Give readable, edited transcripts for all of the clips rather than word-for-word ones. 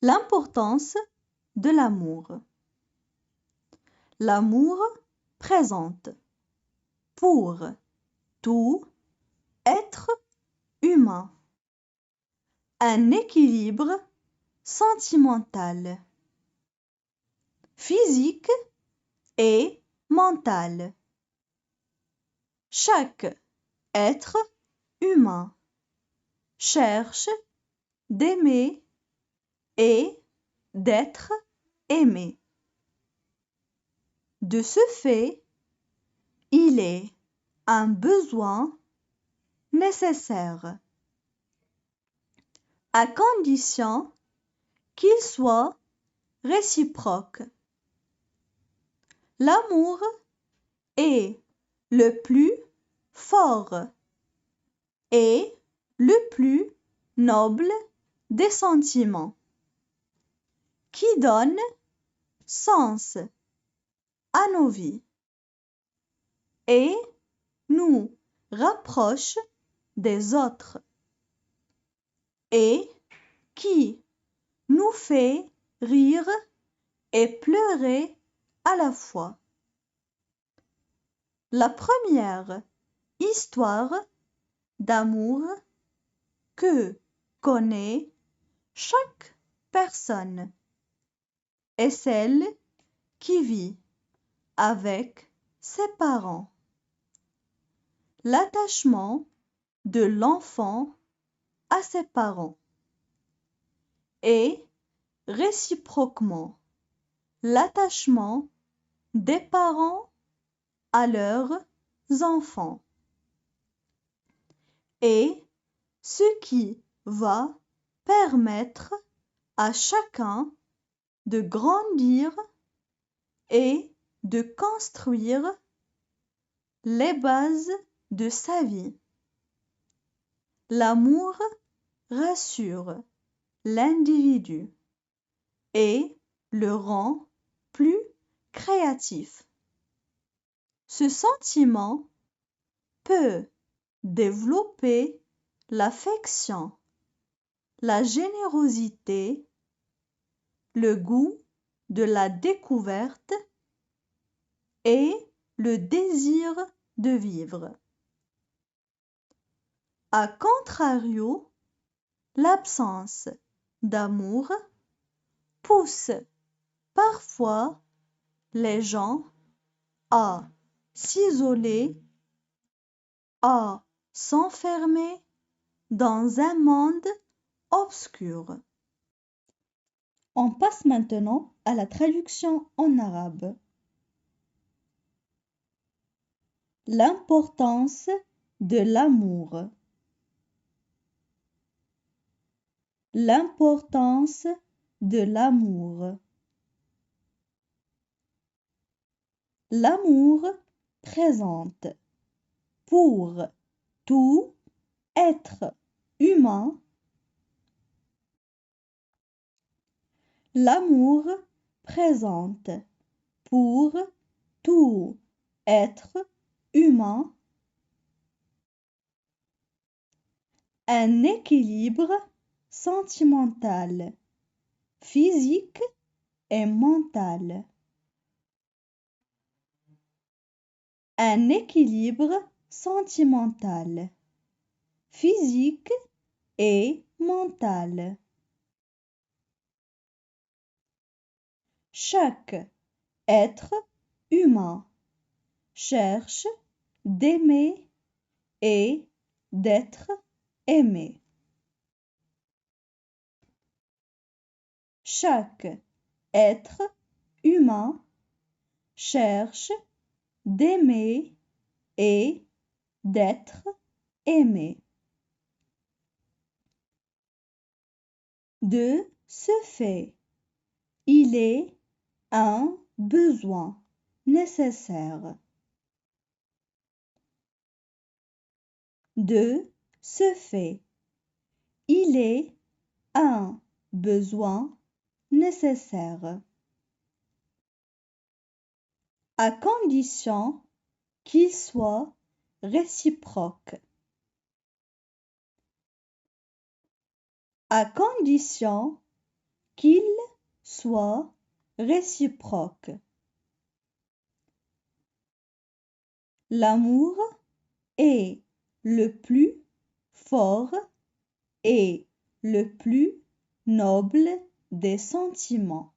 L'importance de l'amour. L'amour présente pour tout être humain un équilibre sentimental, physique et mental. Chaque être humain cherche d'aimer et d'être aimé. De ce fait, il est un besoin nécessaire, à condition qu'il soit réciproque. L'amour est le plus fort et le plus noble des sentiments qui donne sens à nos vies et nous rapproche des autres et qui nous fait rire et pleurer à la fois. La première histoire d'amour que connaît chaque personne est celle qui vit avec ses parents. L'attachement de l'enfant à ses parents et réciproquement l'attachement des parents à leurs enfants et ce qui va permettre à chacun de grandir et de construire les bases de sa vie. L'amour rassure l'individu et le rend plus créatif. Ce sentiment peut développer l'affection, la générosité, le goût de la découverte et le désir de vivre. A contrario, l'absence d'amour pousse parfois les gens à s'isoler, à s'enfermer dans un monde obscur. On passe maintenant à la traduction en arabe. L'importance de l'amour. L'importance de l'amour. L'amour présente pour tout être humain. L'amour présente pour tout être humain un équilibre sentimental, physique et mental. Un équilibre sentimental, physique et mental. Chaque être humain cherche d'aimer et d'être aimé. Chaque être humain cherche d'aimer et d'être aimé. De ce fait, il est un besoin nécessaire. De ce fait, il est un besoin nécessaire. À condition qu'il soit réciproque. À condition qu'il soit réciproque. L'amour est le plus fort et le plus noble des sentiments.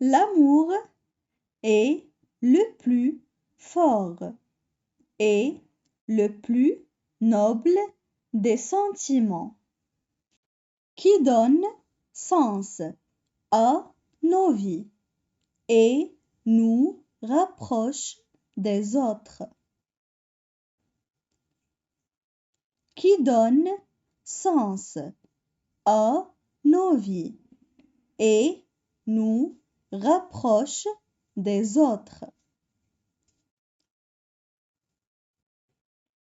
L'amour est le plus fort et le plus noble des sentiments qui donne sens à nos vies et nous rapproche des autres. Qui donne sens à nos vies et nous rapproche des autres.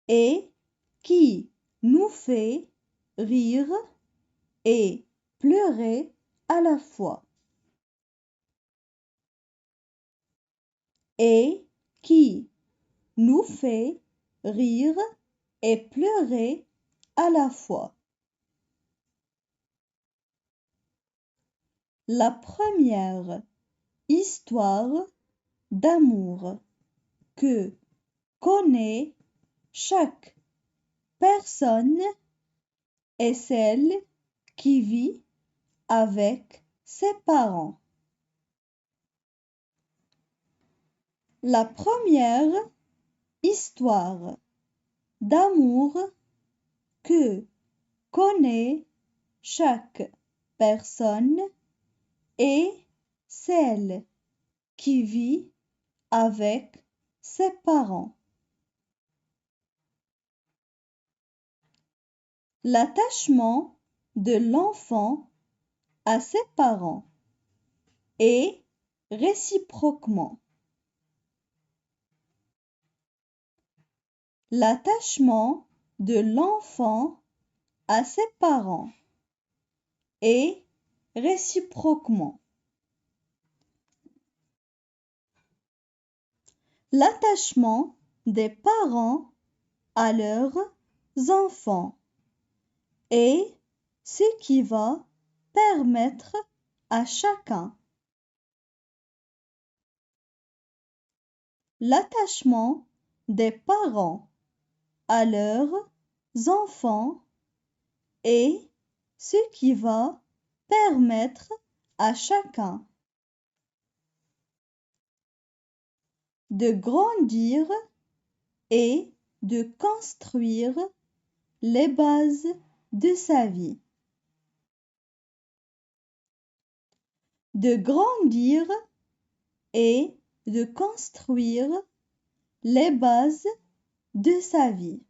Et qui nous fait rire et pleurer à la fois. Et qui nous fait rire et pleurer à la fois. La première histoire d'amour que connaît chaque personne est celle qui vit avec ses parents. La première histoire d'amour que connaît chaque personne est celle qui vit avec ses parents. L'attachement de l'enfant à ses parents et réciproquement. L'attachement de l'enfant à ses parents et réciproquement. L'attachement des parents à leurs enfants est ce qui va permettre à chacun. L'attachement des parents à leurs enfants est ce qui va permettre à chacun de grandir et de construire les bases de sa vie. De grandir et de construire les bases de sa vie.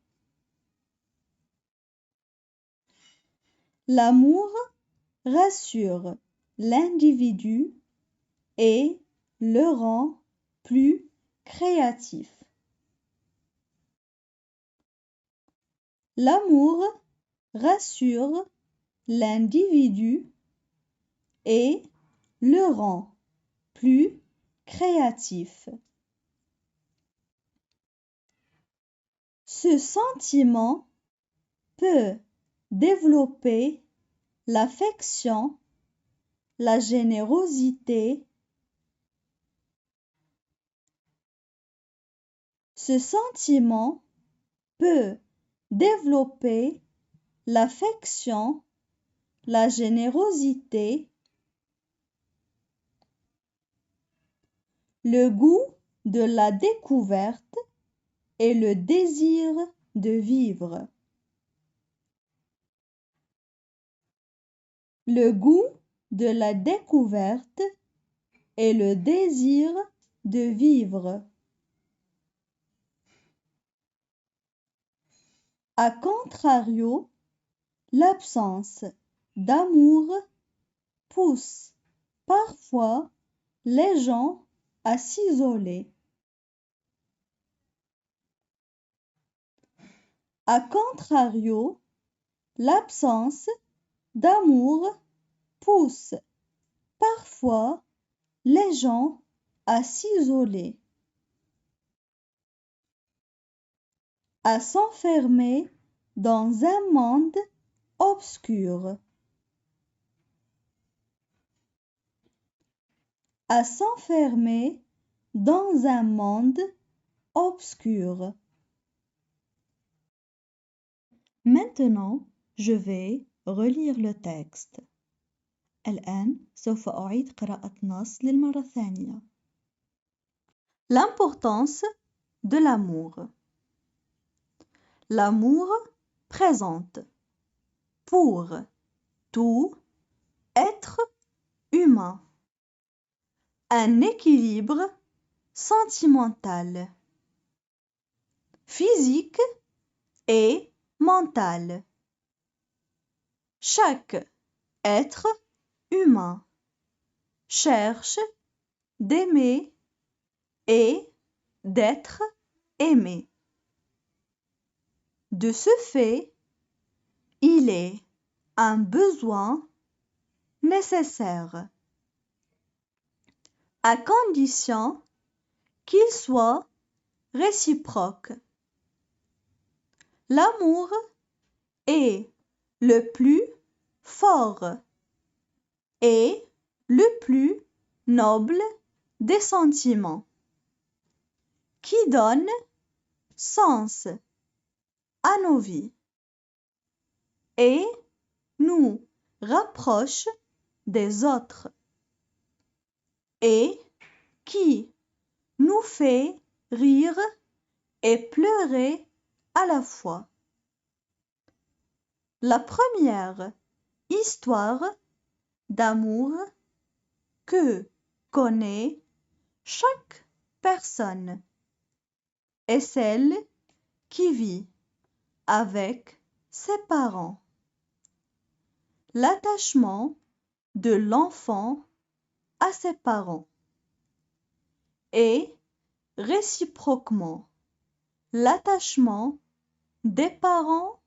L'amour rassure l'individu et le rend plus créatif. L'amour rassure l'individu et le rend plus créatif. Ce sentiment peut développer l'affection, la générosité. Ce sentiment peut développer l'affection, la générosité, le goût de la découverte et le désir de vivre. Le goût de la découverte et le désir de vivre. A contrario, l'absence d'amour pousse parfois les gens à s'isoler. A contrario, l'absence d'amour pousse parfois les gens à s'isoler, à s'enfermer dans un monde obscur. À s'enfermer dans un monde obscur. Maintenant, je vais relire le texte. الآن سوف أعيد قراءة نص للمرة الثانية. L'importance de l'amour. L'amour présente pour tout être humain un équilibre sentimental, physique et mental. Chaque être humain cherche d'aimer et d'être aimé. De ce fait, il est un besoin nécessaire, à condition qu'il soit réciproque. L'amour est le plus fort et le plus noble des sentiments, qui donne sens à nos vies et nous rapproche des autres et qui nous fait rire et pleurer à la fois. La première histoire d'amour que connaît chaque personne est celle qui vit avec ses parents. L'attachement de l'enfant à ses parents et réciproquement l'attachement des parents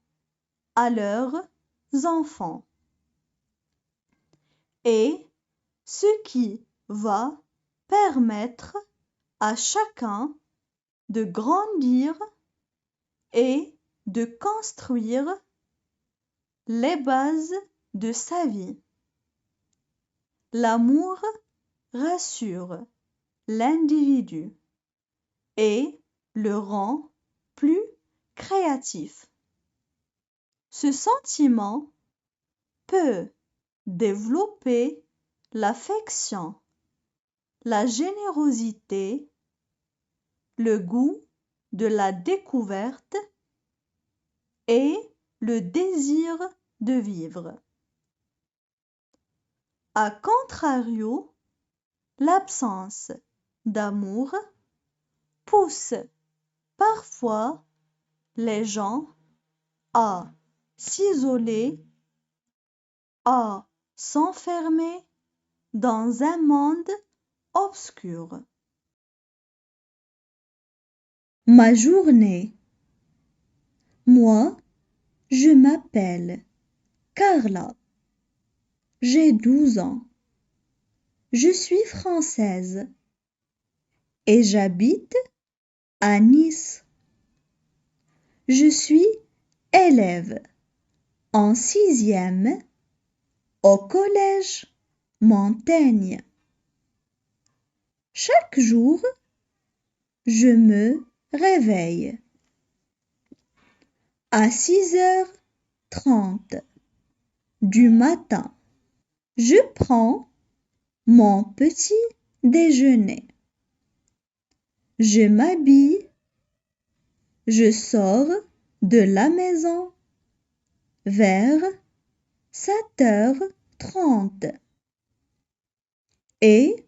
à leurs enfants et ce qui va permettre à chacun de grandir et de construire les bases de sa vie. L'amour rassure l'individu et le rend plus créatif. Ce sentiment peut développer l'affection, la générosité, le goût de la découverte et le désir de vivre. A contrario, l'absence d'amour pousse parfois les gens à s'isoler, à s'enfermer dans un monde obscur. Ma journée. Moi, je m'appelle Carla. J'ai 12 ans. Je suis française et j'habite à Nice. Je suis élève en 6e au collège Montaigne. Chaque jour, je me réveille à 6h30 du matin. Je prends mon petit déjeuner. Je m'habille. Je sors de la maison vers 7h30 et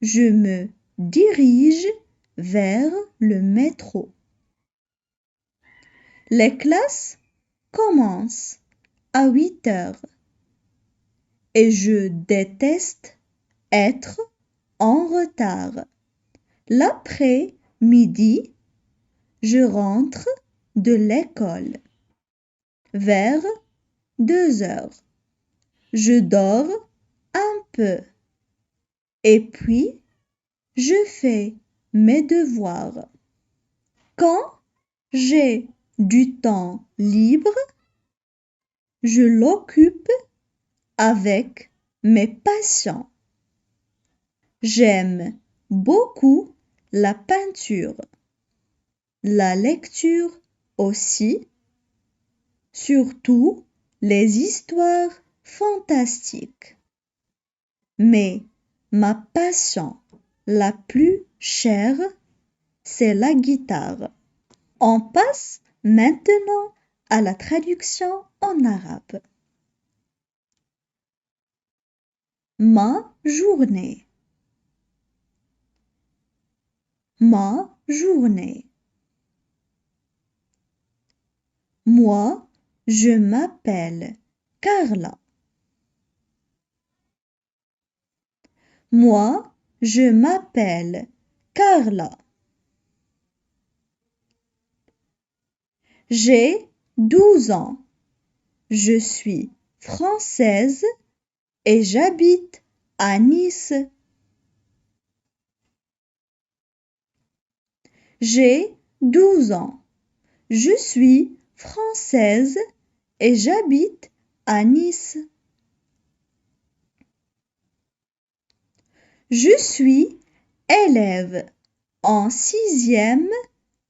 je me dirige vers le métro. Les classes commencent à 8h et je déteste être en retard. L'après-midi, je rentre de l'école vers 2h. Je dors un peu et puis je fais mes devoirs. Quand j'ai du temps libre, je l'occupe avec mes passions. J'aime beaucoup la peinture, la lecture aussi, surtout les histoires fantastiques. Mais ma passion la plus chère, c'est la guitare. On passe maintenant à la traduction en arabe. Ma journée. Ma journée. Moi, je m'appelle Carla. Moi, je m'appelle Carla. J'ai 12 ans. Je suis française et j'habite à Nice. J'ai 12 ans. Je suis française et j'habite à Nice. Je suis élève en 6e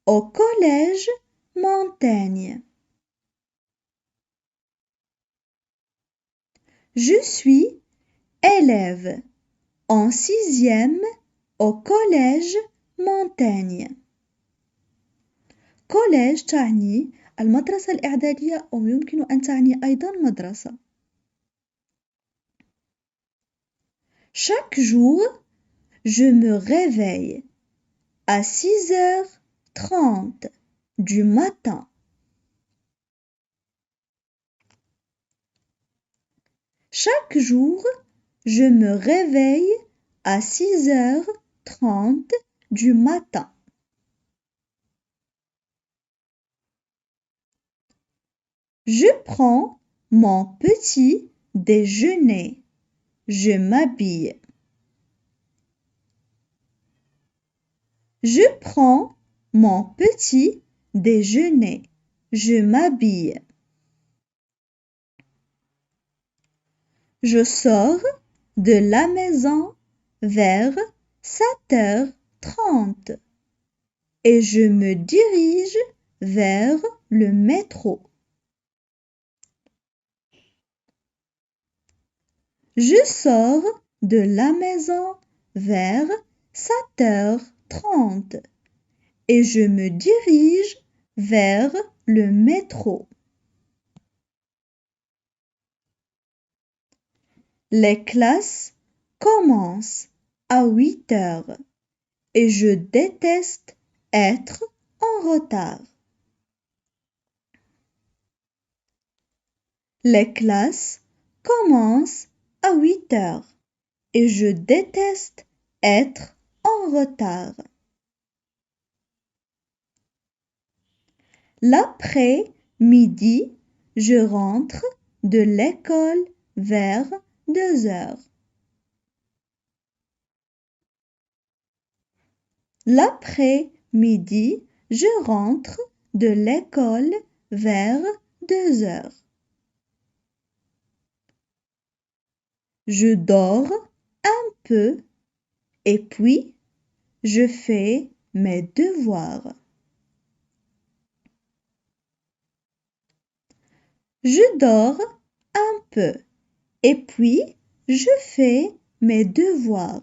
au collège Montaigne. Je suis élève en 6e au collège Montaigne. كوليج تعني المدرسة الإعدادية أو يمكن أن تعني أيضا مدرسة. Chaque jour, je me réveille à 6h30 du matin. Chaque jour, je me réveille à 6h30 du matin. Je prends mon petit déjeuner. Je m'habille. Je prends mon petit déjeuner. Je m'habille. Je sors de la maison vers 7h30 et je me dirige vers le métro. Je sors de la maison vers 7h30 et je me dirige vers le métro. Les classes commencent à 8h et je déteste être en retard. Les classes commencent à 8h et je déteste être en retard. L'après-midi, je rentre de l'école vers 2h. L'après-midi, je rentre de l'école vers 2h. Je dors un peu et puis je fais mes devoirs. Je dors un peu et puis je fais mes devoirs.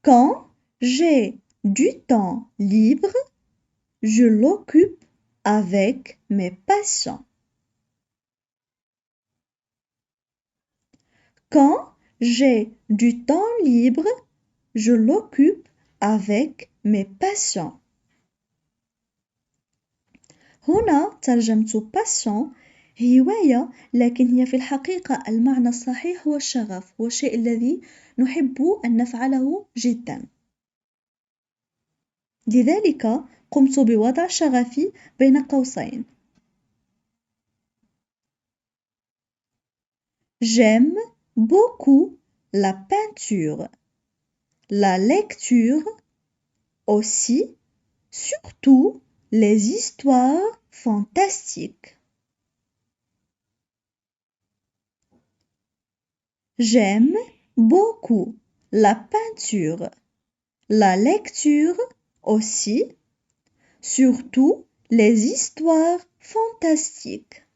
Quand j'ai du temps libre, je l'occupe avec mes passions. Quand j'ai du temps libre, je l'occupe avec mes passions. هنا ترجمت passion هواية، لكن هي في الحقيقة المعنى الصحيح هو الشغف، هو الشيء الذي نحب أن نفعله جدا. لذلك قمت بوضع شغفي بين قوسين. J'aime beaucoup la peinture, la lecture aussi, surtout les histoires fantastiques. J'aime beaucoup la peinture, la lecture aussi, surtout les histoires fantastiques.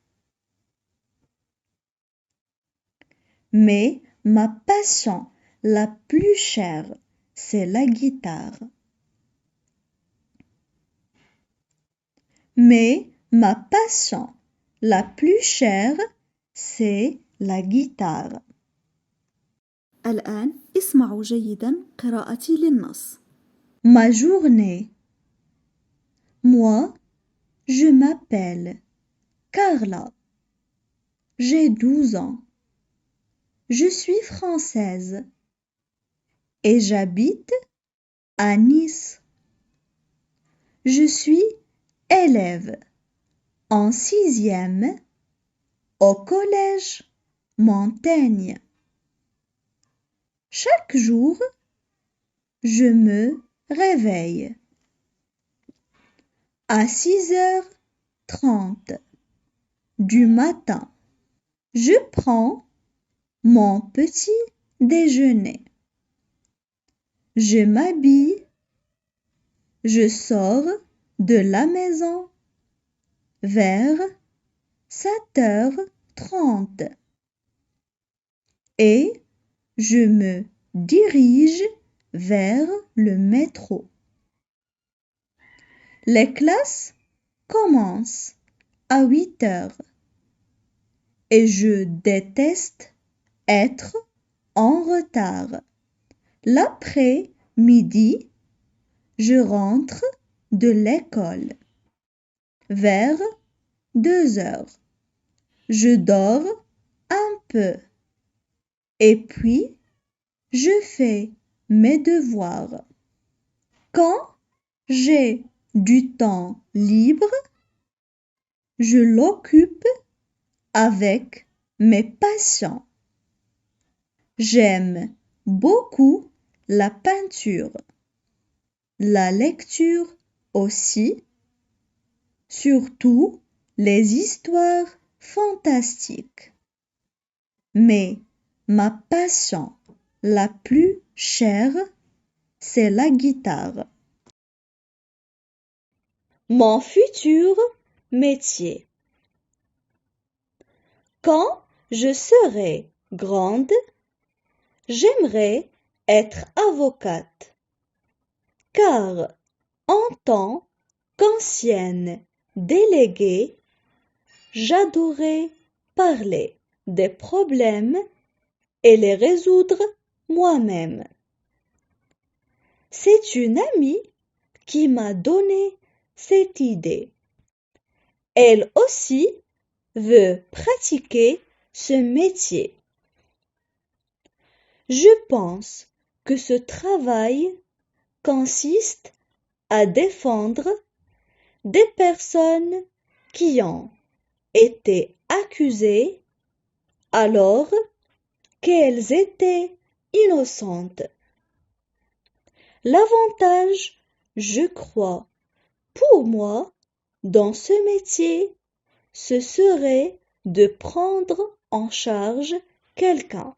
Mais ma passion la plus chère, c'est la guitare. Mais ma passion la plus chère, c'est la guitare. الآن اسمعوا جيدا قراءتي للنص. Ma journée. Moi, je m'appelle Carla. J'ai 12 ans. Je suis française et j'habite à Nice. Je suis élève en 6e au collège Montaigne. Chaque jour, je me réveille à 6h30 du matin. Je prends mon petit déjeuner. Je m'habille. Je sors de la maison vers 7h30 et je me dirige vers le métro. Les classes commencent à 8h et je déteste être en retard. L'après-midi, je rentre de l'école vers 2h. Je dors un peu et puis je fais mes devoirs. Quand j'ai du temps libre, je l'occupe avec mes passions. J'aime beaucoup la peinture, la lecture aussi, surtout les histoires fantastiques. Mais ma passion la plus chère, c'est la guitare. Mon futur métier. Quand je serai grande, j'aimerais être avocate, car en tant qu'ancienne déléguée, j'adorais parler des problèmes et les résoudre moi-même. C'est une amie qui m'a donné cette idée. Elle aussi veut pratiquer ce métier. Je pense que ce travail consiste à défendre des personnes qui ont été accusées alors qu'elles étaient innocentes. L'avantage, je crois, pour moi, dans ce métier, ce serait de prendre en charge quelqu'un.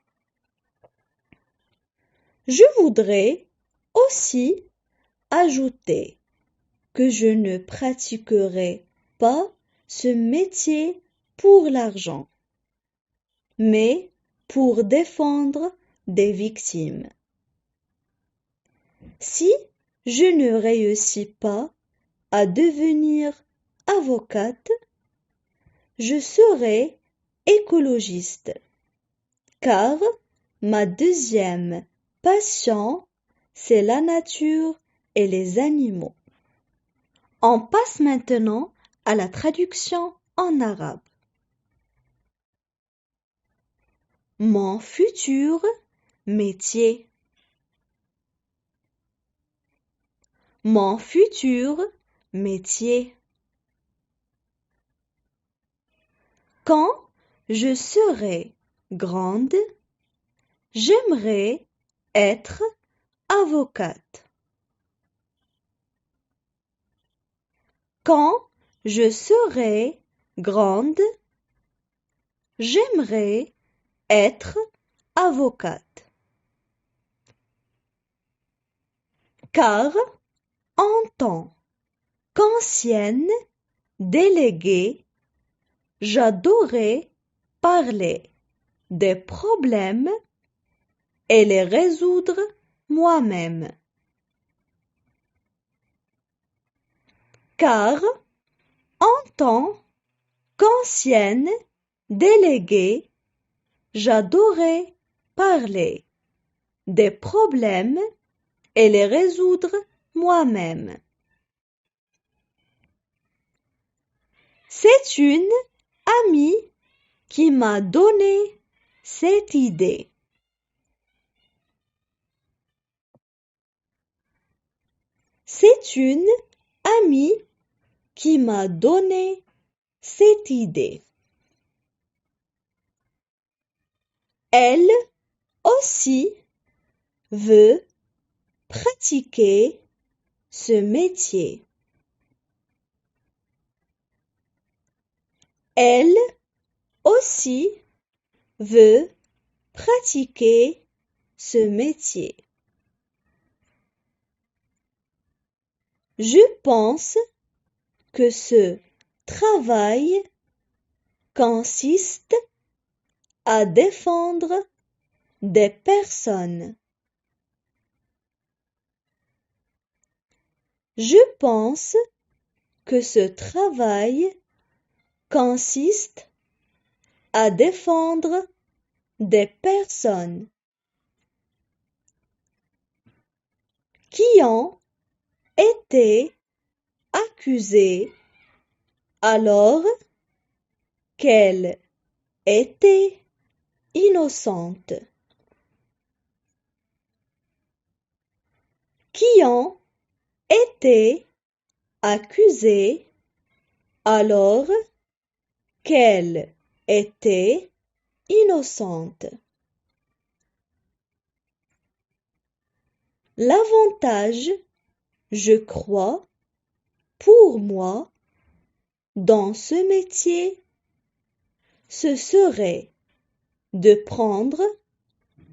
Je voudrais aussi ajouter que je ne pratiquerai pas ce métier pour l'argent, mais pour défendre des victimes. Si je ne réussis pas à devenir avocate, je serai écologiste, car ma deuxième passion, c'est la nature et les animaux. On passe maintenant à la traduction en arabe. Mon futur métier. Mon futur métier. Quand je serai grande, j'aimerais être avocate. Quand je serai grande, j'aimerais être avocate. Car en tant qu'ancienne déléguée, j'adorais parler des problèmes et les résoudre moi-même. Car en tant qu'ancienne déléguée, j'adorais parler des problèmes et les résoudre moi-même. C'est une amie qui m'a donné cette idée. C'est une amie qui m'a donné cette idée. Elle aussi veut pratiquer ce métier. Elle aussi veut pratiquer ce métier. Je pense que ce travail consiste à défendre des personnes. Je pense que ce travail consiste à défendre des personnes qui ont été accusées alors qu'elles étaient innocentes, qui ont été accusées alors qu'elles étaient innocentes. L'avantage, je crois, pour moi, dans ce métier, ce serait de prendre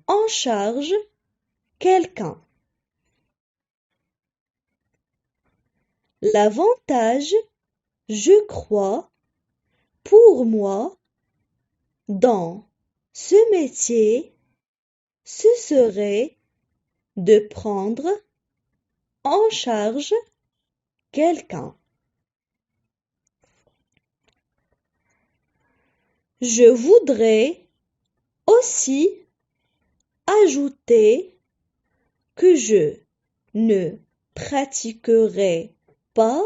en charge quelqu'un. L'avantage, je crois, pour moi, dans ce métier, ce serait de prendre en charge quelqu'un. Je voudrais aussi ajouter que je ne pratiquerai pas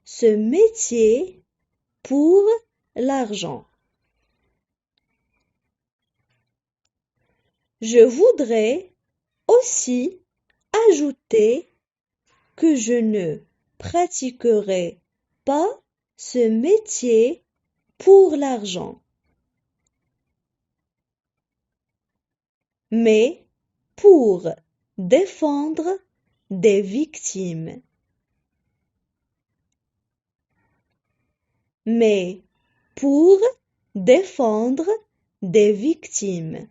ce métier pour l'argent. Je voudrais aussi ajouter que je ne pratiquerai pas ce métier pour l'argent, mais pour défendre des victimes. Mais pour défendre des victimes.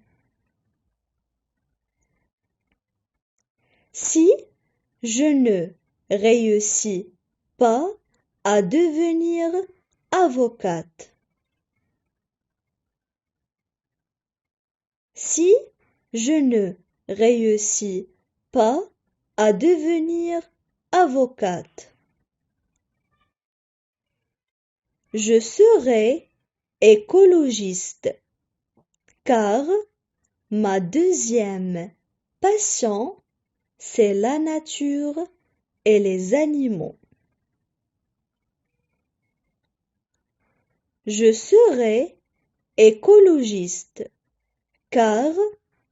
Si je ne réussis pas à devenir avocate, si je ne réussis pas à devenir avocate, je serai écologiste, car ma deuxième passion, c'est la nature et les animaux. Je serai écologiste, car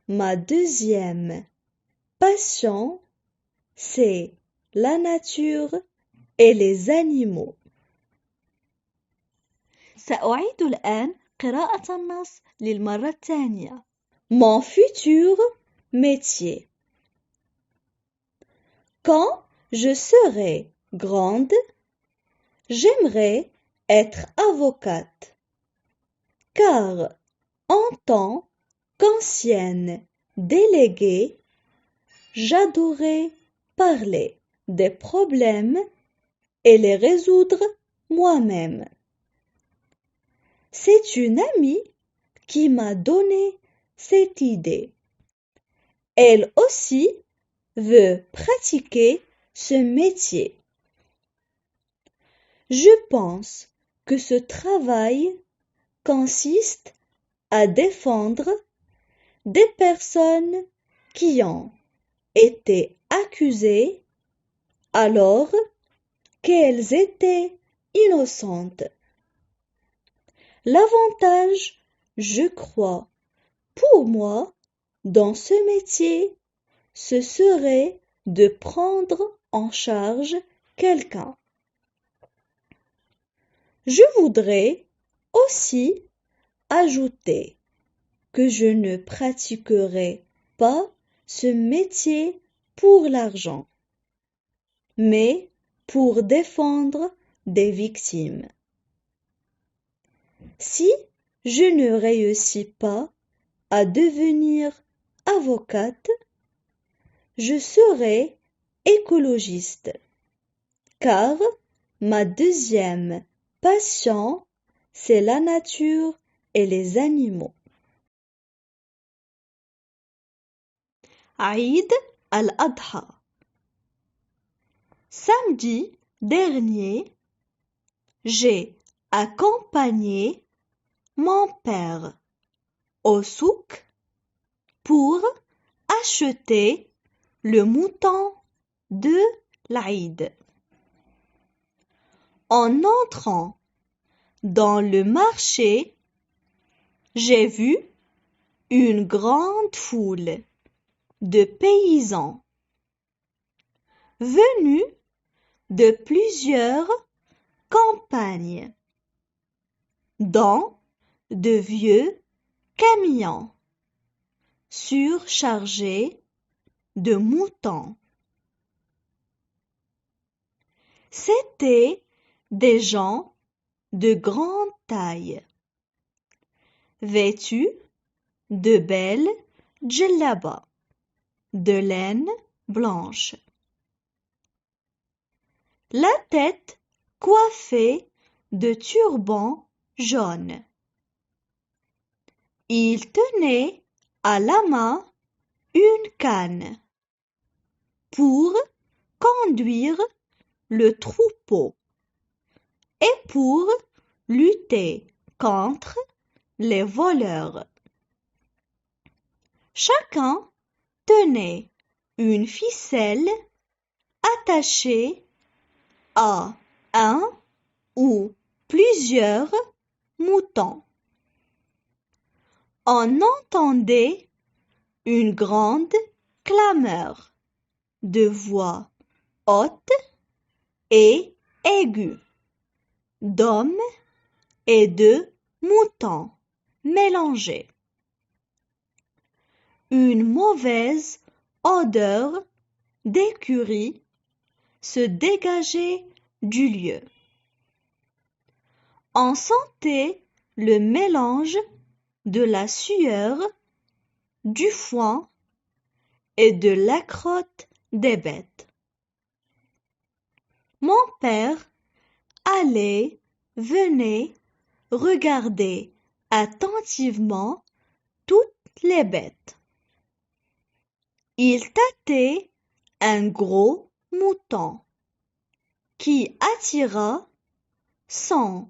ma deuxième passion, c'est la nature et les animaux. سأعيد الآن قراءة النص للمرة الثانية. Mon futur métier. Quand je serai grande, J'aimerais être avocate, car en tant qu'ancienne déléguée, j'adorais parler des problèmes et les résoudre moi-même. C'est une amie qui m'a donné cette idée. Elle aussi veut pratiquer ce métier. Je pense que ce travail consiste à défendre des personnes qui ont été accusées alors qu'elles étaient innocentes. L'avantage, je crois, pour moi, dans ce métier, ce serait de prendre en charge quelqu'un. Je voudrais aussi ajouter que je ne pratiquerai pas ce métier pour l'argent, mais pour défendre des victimes. Si je ne réussis pas à devenir avocate, je serai écologiste, car ma deuxième passion, c'est la nature et les animaux. Aïd al-Adha. Samedi dernier, j'ai accompagné mon père au souk pour acheter le mouton de l'Aïd. En entrant dans le marché, j'ai vu une grande foule de paysans venus de plusieurs campagnes, dans de vieux camions surchargés de moutons. C'étaient des gens de grande taille, vêtus de belles djellabas de laine blanche, la tête coiffée de turbans jaunes. Ils tenaient à la main une canne pour conduire le troupeau et pour lutter contre les voleurs. Chacun tenait une ficelle attachée à un ou plusieurs moutons. On entendait une grande clameur de voix haute et aiguë, d'hommes et de moutons mélangés. Une mauvaise odeur d'écurie se dégageait du lieu. On sentait le mélange de la sueur, du foin et de la crotte des bêtes. Mon père allait, venait, regardait attentivement toutes les bêtes. Il tâtait un gros mouton qui attira son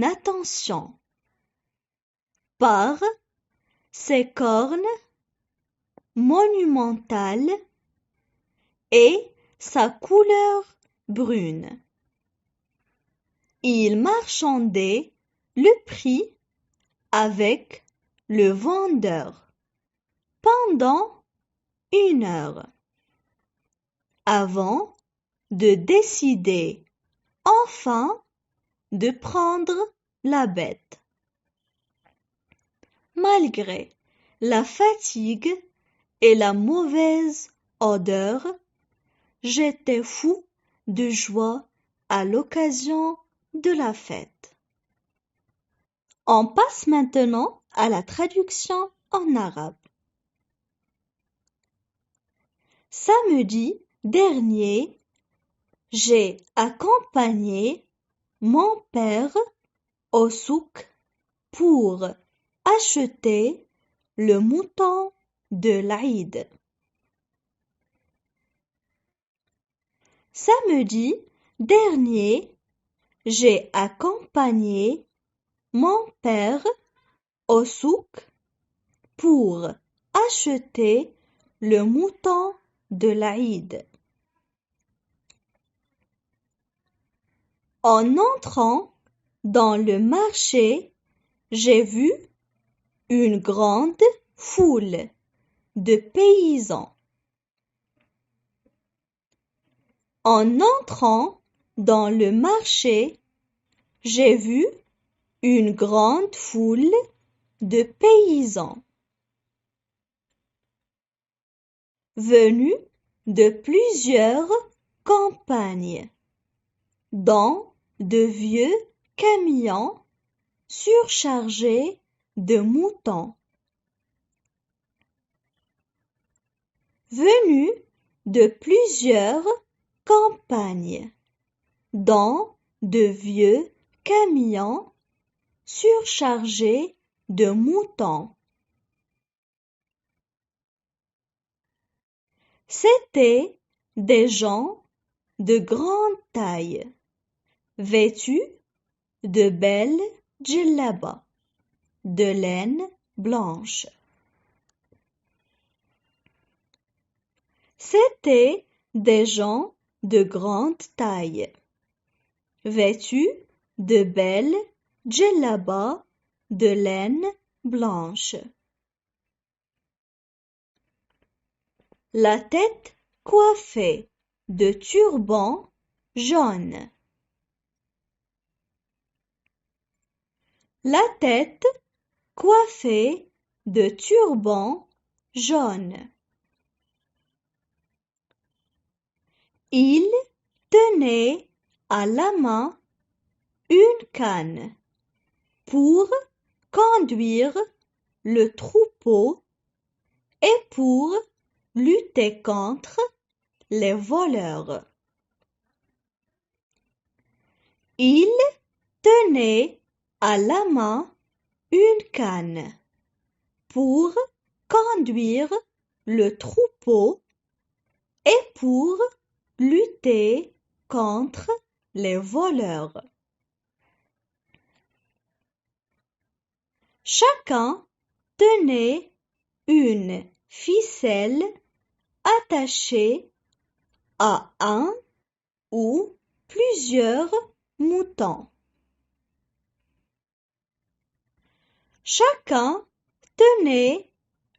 attention par ses cornes monumentales et sa couleur brune. Il marchandait le prix avec le vendeur pendant 1 heure avant de décider enfin de prendre la bête. Malgré la fatigue et la mauvaise odeur, j'étais fou de joie à l'occasion de la fête. On passe maintenant à la traduction en arabe. Samedi dernier, j'ai accompagné mon père au souk pour acheter le mouton de l'Aïd. Samedi dernier, j'ai accompagné mon père au souk pour acheter le mouton de l'Aïd. En entrant dans le marché, j'ai vu une grande foule de paysans. En entrant dans le marché, j'ai vu une grande foule de paysans venus de plusieurs campagnes, dans de vieux camions surchargés de moutons. Venus de plusieurs campagnes, dans de vieux camions surchargés de moutons. C'étaient des gens de grande taille, vêtus de belles djellabas de laine blanche. C'étaient des gens de grande taille, vêtus de belles djellabas de laine blanche. La tête coiffée de turbans jaunes. La tête coiffée de turbans jaunes. Il tenait à la main une canne pour conduire le troupeau et pour lutter contre les voleurs. Il tenait à la main une canne pour conduire le troupeau et pour lutter contre les voleurs. Chacun tenait une ficelle attachée à un ou plusieurs moutons. Chacun tenait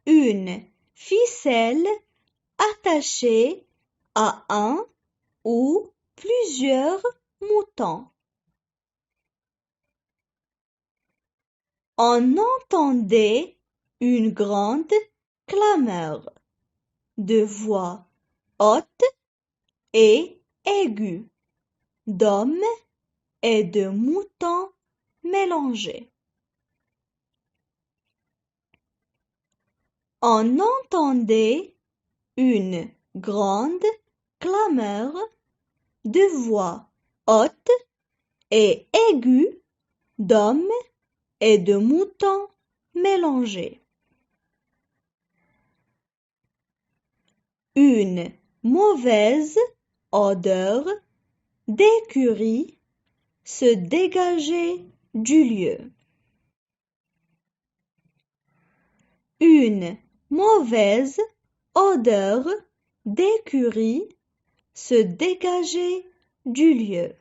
une ficelle attachée à un ou plusieurs moutons. On entendait une grande clameur de voix hautes et aiguës, d'hommes et de moutons mélangés. On entendait une grande clameur de voix hautes et aiguës, d'hommes et de moutons mélangés. Une mauvaise odeur d'écurie se dégageait du lieu. Une mauvaise odeur d'écurie se dégageait du lieu.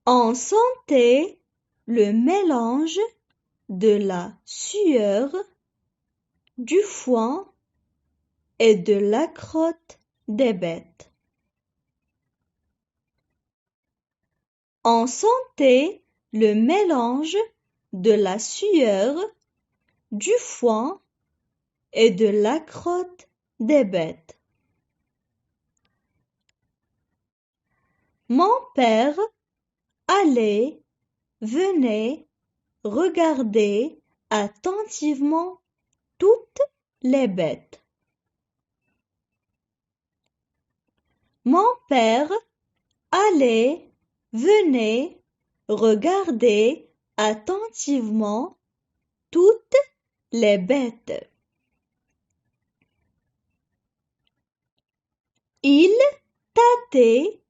On sentait le mélange de la sueur, du foin et de la crotte des bêtes. On sentait le mélange de la sueur, du foin et de la crotte des bêtes. Mon père allait, venait, regardait attentivement toutes les bêtes. Mon père allait, venait, regardait attentivement toutes les bêtes. Il tâtait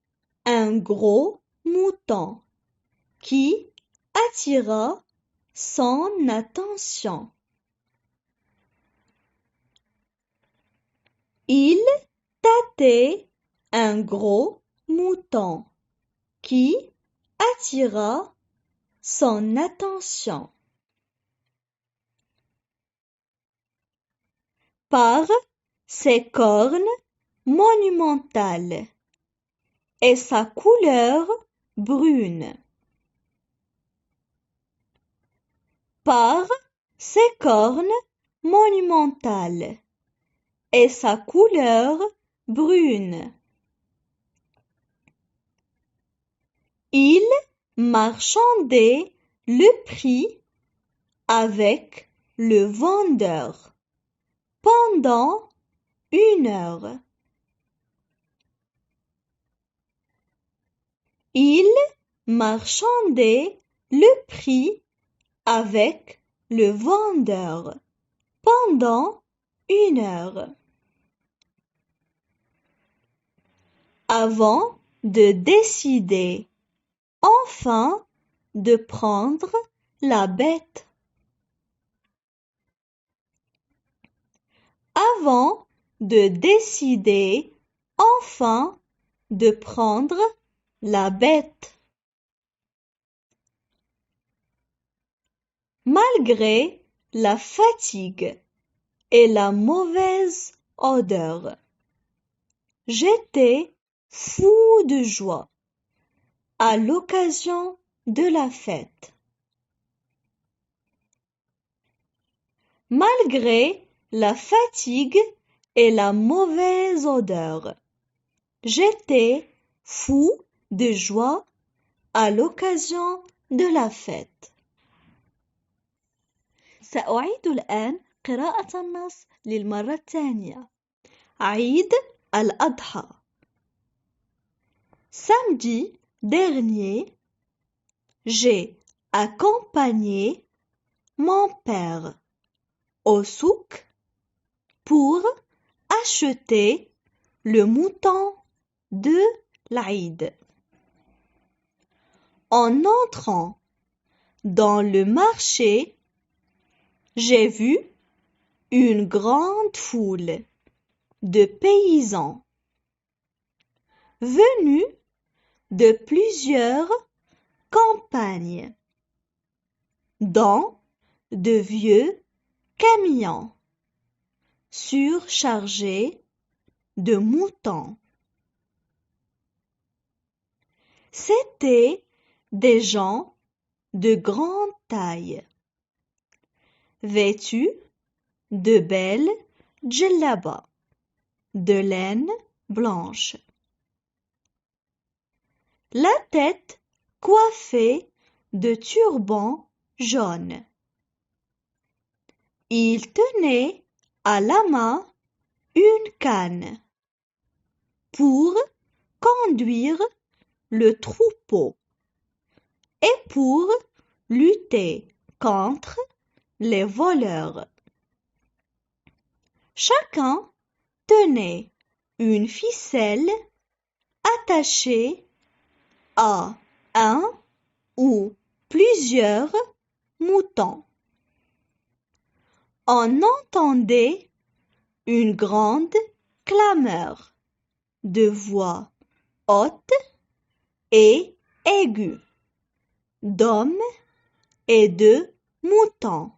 un gros mouton qui attira son attention. Il tâtait un gros mouton qui attira son attention. Par ses cornes monumentales et sa couleur brune. Par ses cornes monumentales et sa couleur brune. Il marchandait le prix avec le vendeur pendant 1 heure. Il marchandait le prix avec le vendeur pendant 1 heure. Avant de décider enfin de prendre la bête. Avant de décider enfin de prendre la bête. Malgré la fatigue et la mauvaise odeur, j'étais fou de joie à l'occasion de la fête. Malgré la fatigue et la mauvaise odeur, j'étais fou de joie à l'occasion de la fête. سأعيد الآن قراءة النص للمرة الثانية. عيد الأضحى. Samedi dernier, j'ai accompagné mon père au souk pour acheter le mouton de l'Aïd. En entrant dans le marché, j'ai vu une grande foule de paysans venus de plusieurs campagnes dans de vieux camions surchargés de moutons. C'étaient des gens de grande taille, vêtus de belles djellabas de laine blanche, la tête coiffée de turbans jaunes. Ils tenaient à la main une canne pour conduire le troupeau et pour lutter contre les voleurs. Chacun tenait une ficelle attachée à un ou plusieurs moutons. On entendait une grande clameur de voix haute et aiguë d'hommes et de moutons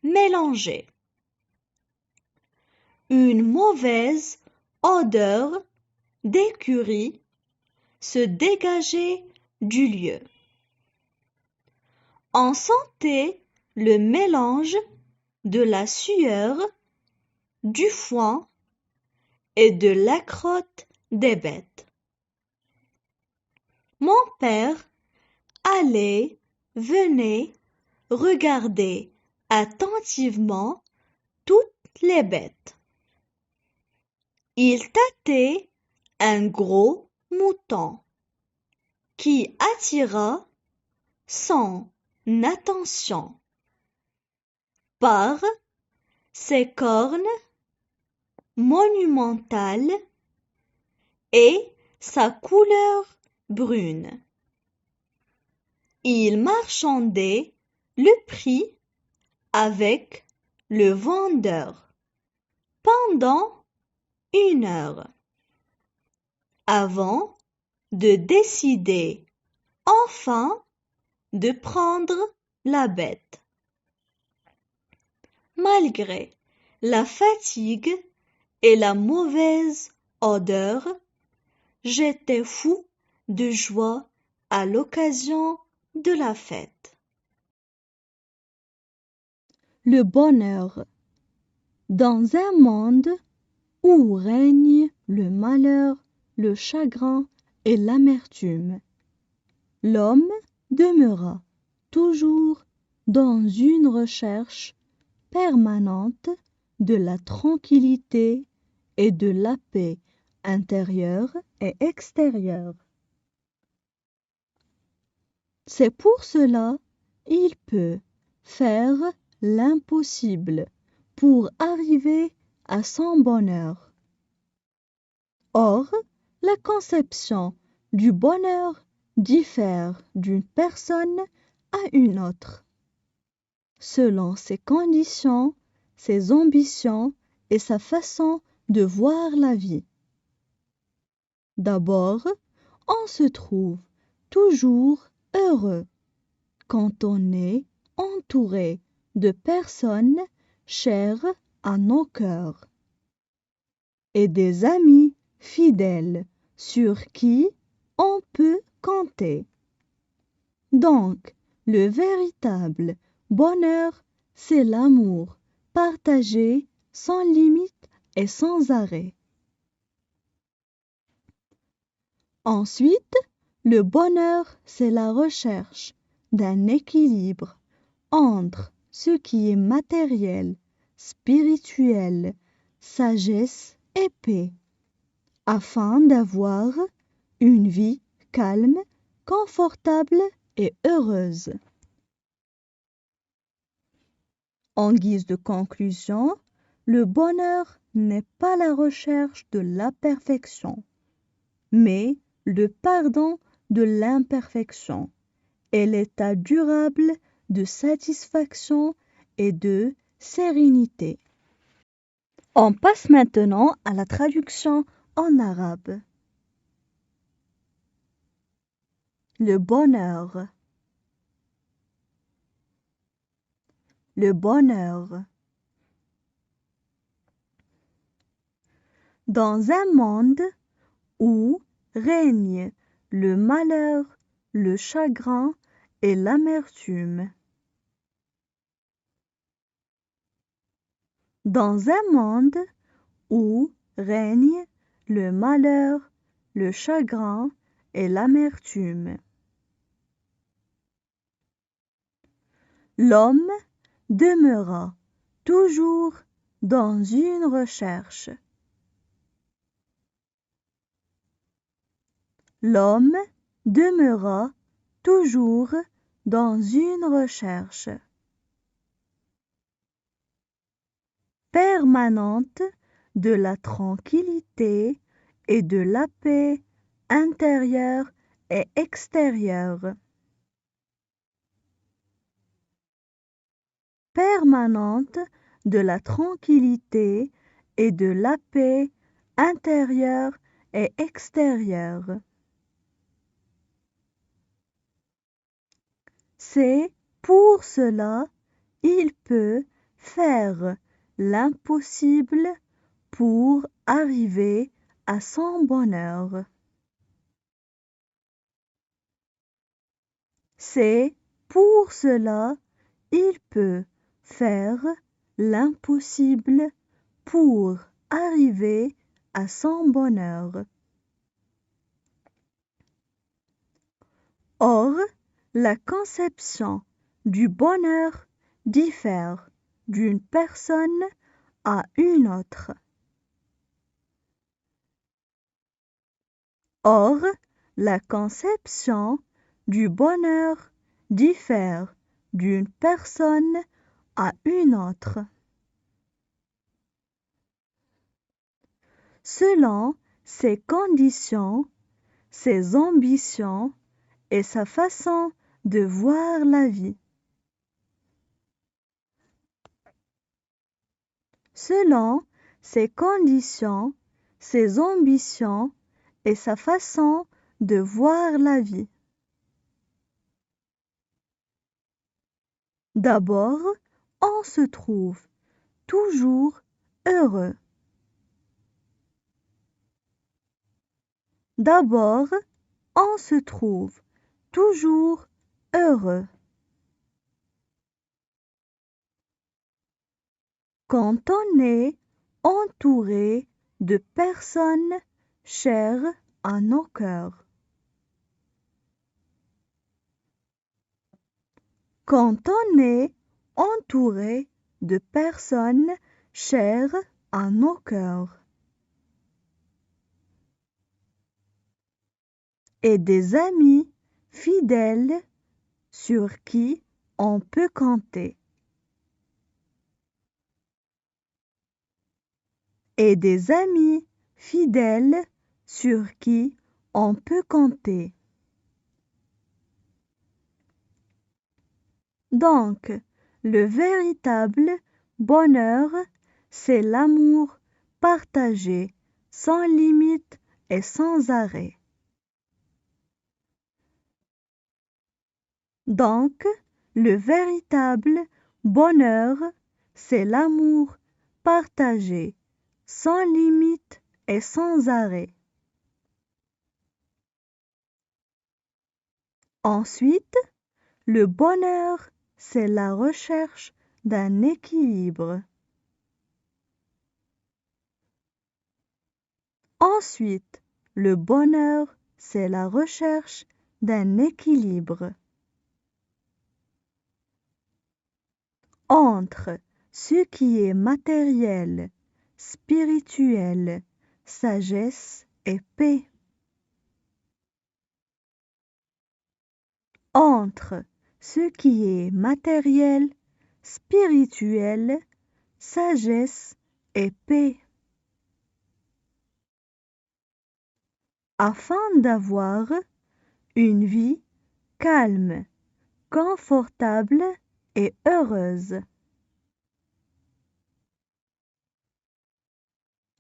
mélangés. Une mauvaise odeur d'écurie se dégageait du lieu. On sentait le mélange de la sueur, du foin et de la crotte des bêtes. père allait, venait, regardait attentivement toutes les bêtes. Il tâtait un gros mouton qui attira son attention par ses cornes monumentales et sa couleur brune. Il marchandait le prix avec le vendeur pendant 1 heure avant de décider enfin de prendre la bête. Malgré la fatigue et la mauvaise odeur, j'étais fou de joie à l'occasion de la fête. Le bonheur. Dans un monde où règne le malheur, le chagrin et l'amertume, l'homme demeura toujours dans une recherche permanente de la tranquillité et de la paix intérieure et extérieure. C'est pour cela il peut faire l'impossible pour arriver à son bonheur. Or, la conception du bonheur diffère d'une personne à une autre, selon ses conditions, ses ambitions et sa façon de voir la vie. D'abord, on se trouve toujours heureux quand on est entouré de personnes chères à nos cœurs et des amis fidèles sur qui on peut compter. Donc, le véritable bonheur, c'est l'amour partagé sans limite et sans arrêt. Ensuite, le bonheur, c'est la recherche d'un équilibre entre ce qui est matériel, spirituel, sagesse et paix, afin d'avoir une vie calme, confortable et heureuse. En guise de conclusion, le bonheur n'est pas la recherche de la perfection, mais le pardon de l'imperfection et l'état durable de satisfaction et de sérénité. On passe maintenant à la traduction en arabe. Le bonheur. Le bonheur. Dans un monde où règne le malheur, le chagrin et l'amertume. Dans un monde où règne le malheur, le chagrin et l'amertume. L'homme demeura toujours dans une recherche. L'homme demeura toujours dans une recherche permanente de la tranquillité et de la paix intérieure et extérieure. Permanente de la tranquillité et de la paix intérieure et extérieure. C'est pour cela il peut faire l'impossible pour arriver à son bonheur. C'est pour cela il peut faire l'impossible pour arriver à son bonheur. Or, la conception du bonheur diffère d'une personne à une autre. Or, la conception du bonheur diffère d'une personne à une autre. Selon ses conditions, ses ambitions et sa façon de voir la vie. Selon ses conditions, ses ambitions et sa façon de voir la vie. D'abord, on se trouve toujours heureux. D'abord, on se trouve toujours heureux. Quand on est entouré de personnes chères à nos cœurs. Quand on est entouré de personnes chères à nos cœurs. Et des amis fidèles sur qui on peut compter. Et des amis fidèles sur qui on peut compter. Donc, le véritable bonheur, c'est l'amour partagé, sans limite et sans arrêt. Donc, le véritable bonheur, c'est l'amour partagé, sans limite et sans arrêt. Ensuite, le bonheur, c'est la recherche d'un équilibre. Ensuite, le bonheur, c'est la recherche d'un équilibre entre ce qui est matériel, spirituel, sagesse et paix. Entre ce qui est matériel, spirituel, sagesse et paix. Afin d'avoir une vie calme, confortable et heureuse.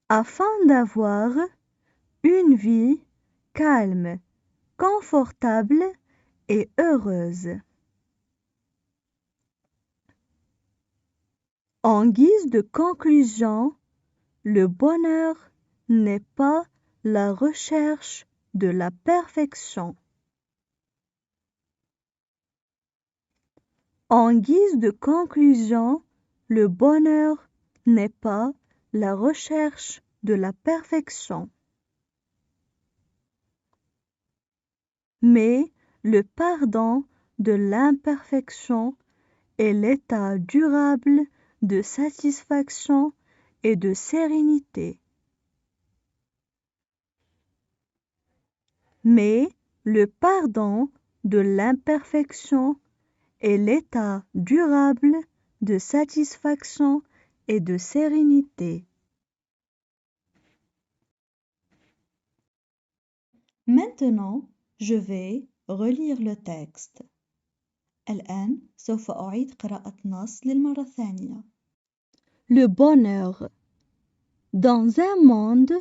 Afin d'avoir une vie calme, confortable et heureuse. En guise de conclusion, le bonheur n'est pas la recherche de la perfection. En guise de conclusion, le bonheur n'est pas la recherche de la perfection, mais le pardon de l'imperfection et l'état durable de satisfaction et de sérénité. Mais le pardon de l'imperfection et l'état durable de satisfaction et de sérénité. Maintenant, je vais relire le texte. الآن سوف أعيد قراءة نص للمرة الثانية. Le bonheur. Dans un monde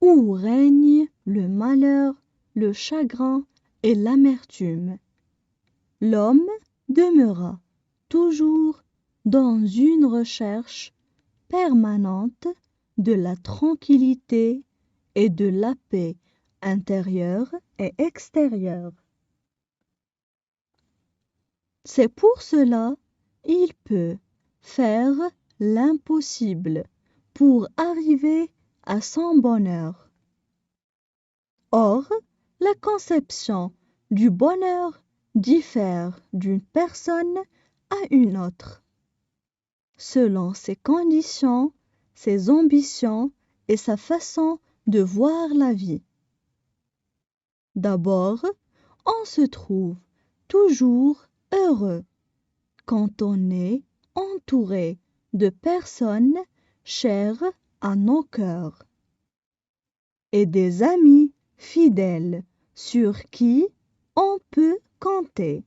où règne le malheur, le chagrin et l'amertume, l'homme demeura toujours dans une recherche permanente de la tranquillité et de la paix intérieure et extérieure. C'est pour cela qu'il peut faire l'impossible pour arriver à son bonheur. Or, la conception du bonheur diffère d'une personne à une autre, selon ses conditions, ses ambitions et sa façon de voir la vie. D'abord, on se trouve toujours heureux quand on est entouré de personnes chères à nos cœurs et des amis fidèles sur qui on peut compter.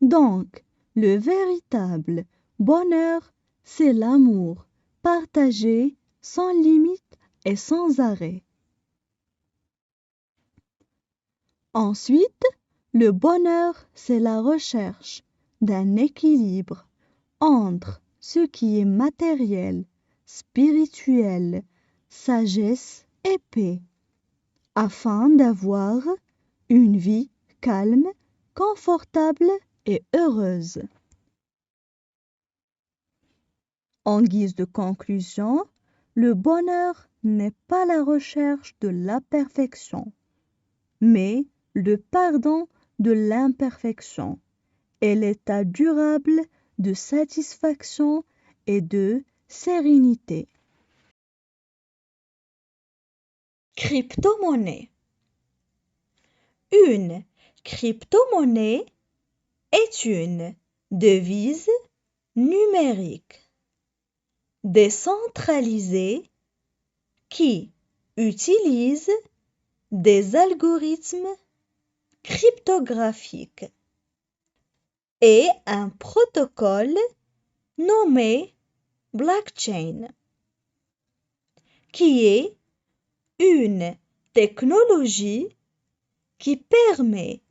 Donc, le véritable bonheur, c'est l'amour partagé sans limite et sans arrêt. Ensuite, le bonheur, c'est la recherche d'un équilibre entre ce qui est matériel, spirituel, sagesse et paix, afin d'avoir une vie calme, confortable et heureuse. En guise de conclusion, le bonheur n'est pas la recherche de la perfection, mais le pardon de l'imperfection et l'état durable de satisfaction et de sérénité. Crypto-monnaie. Une crypto-monnaie est une devise numérique décentralisée qui utilise des algorithmes cryptographiques et un protocole nommé blockchain, qui est une technologie qui permet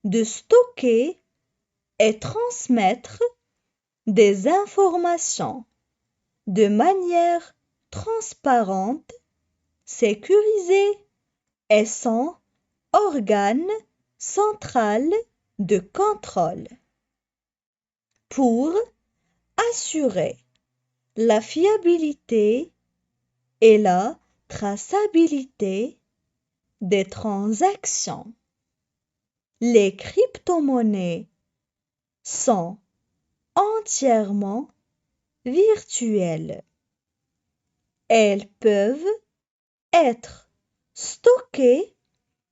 de stocker et transmettre des informations de manière transparente, sécurisée et sans organe central de contrôle, pour assurer la fiabilité et la traçabilité des transactions. Les crypto-monnaies sont entièrement virtuelles. Elles peuvent être stockées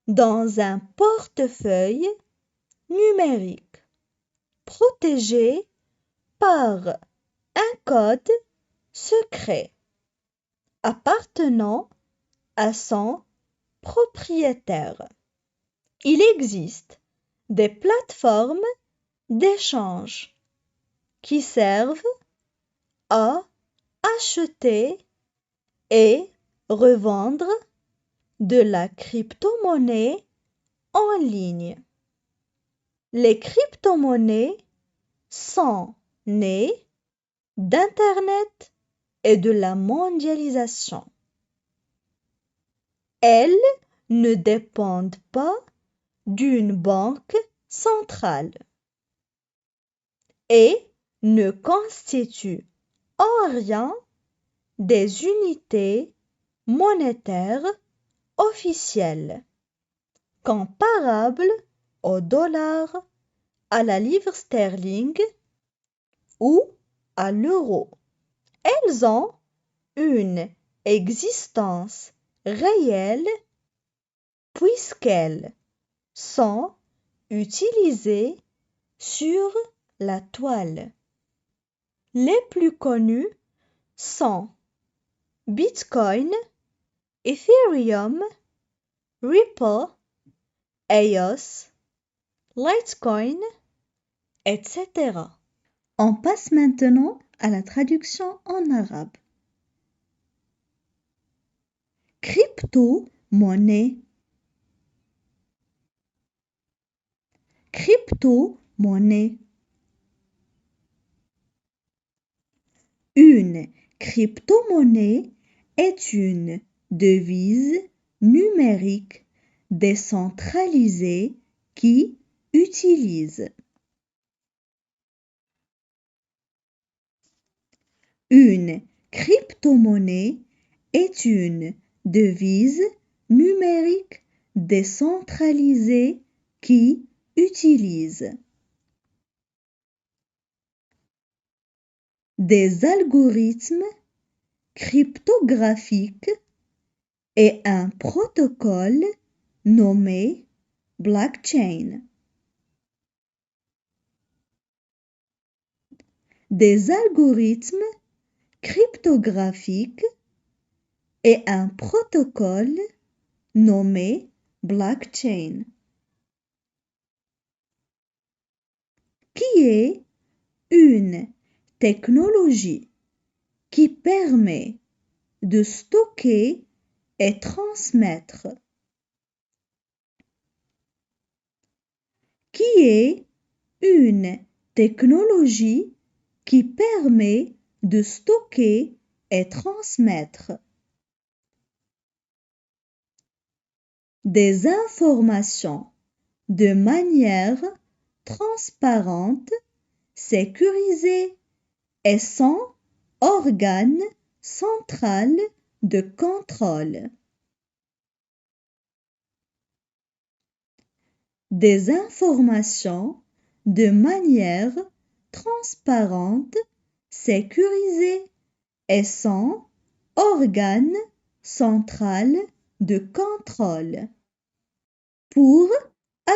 dans un portefeuille numérique protégé par un code secret appartenant à son propriétaire. Il existe des plateformes d'échange qui servent à acheter et revendre de la crypto-monnaie en ligne. Les crypto-monnaies sont nées d'Internet et de la mondialisation. Elles ne dépendent pas d'une banque centrale et ne constituent en rien des unités monétaires officielles, comparables au dollar, à la livre sterling ou à l'euro. Elles ont une existence réelle puisqu'elles sont utilisées sur la toile. Les plus connus sont Bitcoin, Ethereum, Ripple, EOS, Litecoin, etc. On passe maintenant à la traduction en arabe. Crypto-monnaie. Crypto-monnaie. Une crypto-monnaie est une devise numérique décentralisée qui utilise une crypto-monnaie est une devise numérique décentralisée qui utilisent des algorithmes cryptographiques et un protocole nommé blockchain. Des algorithmes cryptographiques et un protocole nommé blockchain, qui est une technologie qui permet de stocker et transmettre, qui est une technologie qui permet de stocker et transmettre des informations de manière transparente, sécurisée et sans organe central de contrôle. Des informations de manière transparente, sécurisée et sans organe central de contrôle pour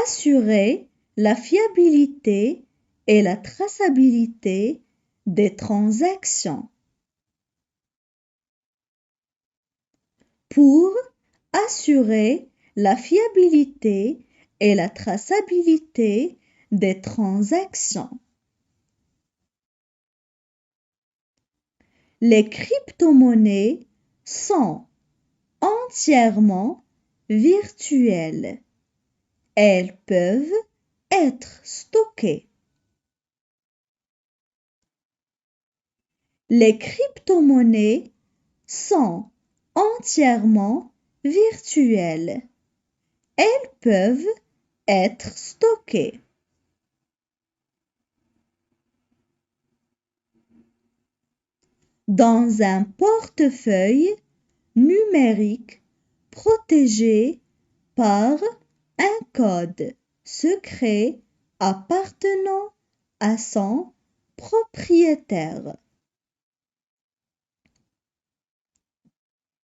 assurer la fiabilité et la traçabilité des transactions. Pour assurer la fiabilité et la traçabilité des transactions. Les crypto-monnaies sont entièrement virtuelles. Elles peuvent être stockées. Les crypto-monnaies sont entièrement virtuelles. Elles peuvent être stockées. Dans un portefeuille numérique protégé par un code secret appartenant à son propriétaire.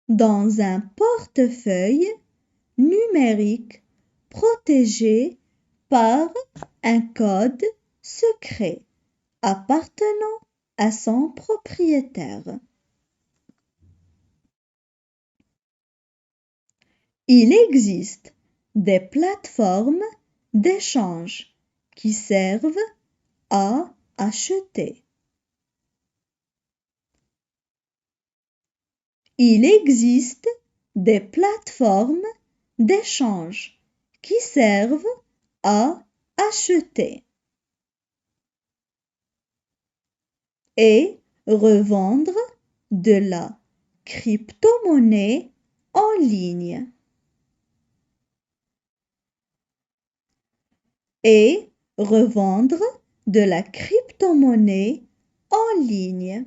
Dans un portefeuille numérique protégé par un code secret appartenant à son propriétaire. Il existe des plateformes d'échange qui servent à acheter. Il existe des plateformes d'échange qui servent à acheter et revendre de la crypto-monnaie en ligne. Et revendre de la crypto-monnaie en ligne.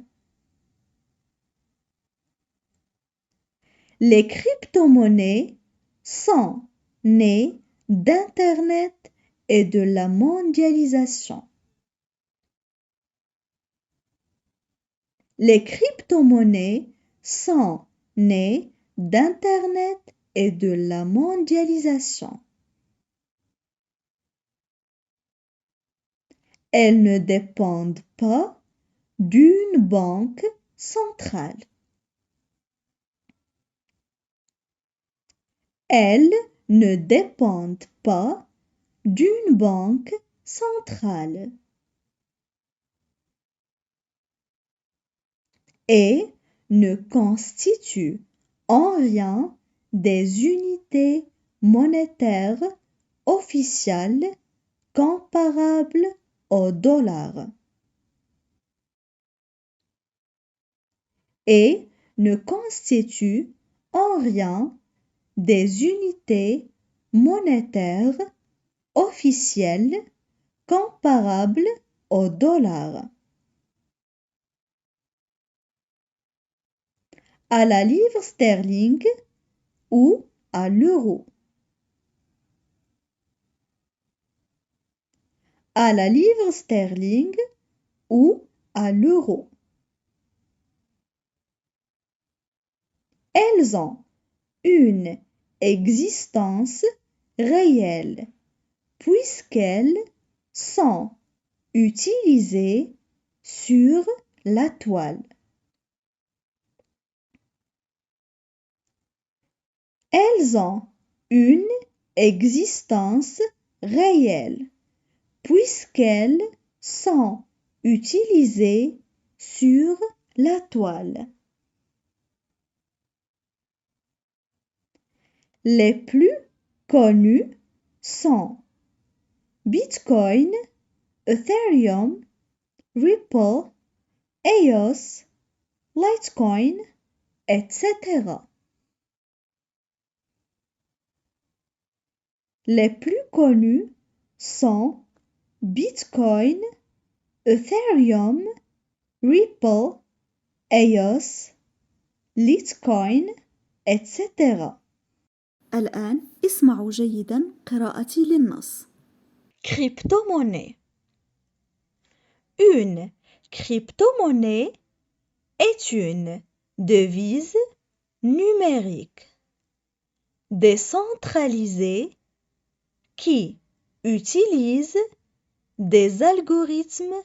Les crypto-monnaies sont nées d'Internet et de la mondialisation. Les crypto-monnaies sont nées d'Internet et de la mondialisation. Elles ne dépendent pas d'une banque centrale. Elles ne dépendent pas d'une banque centrale. Et ne constituent en rien des unités monétaires officielles comparables au dollar. Et ne constituent en rien des unités monétaires officielles comparables au dollar, à la livre sterling ou à l'euro. à la livre sterling ou à l'euro. Elles ont une existence réelle puisqu'elles sont utilisées sur la toile. Elles ont une existence réelle puisqu'elles sont utilisées sur la toile. Les plus connus sont Bitcoin, Ethereum, Ripple, EOS, Litecoin, etc. Les plus connus sont Bitcoin, Ethereum, Ripple, EOS, Litecoin, etc. الآن اسمعوا جيداً قراءتي للنص. Crypto-monnaie. Une crypto-monnaie est une devise numérique décentralisée qui utilise des algorithmes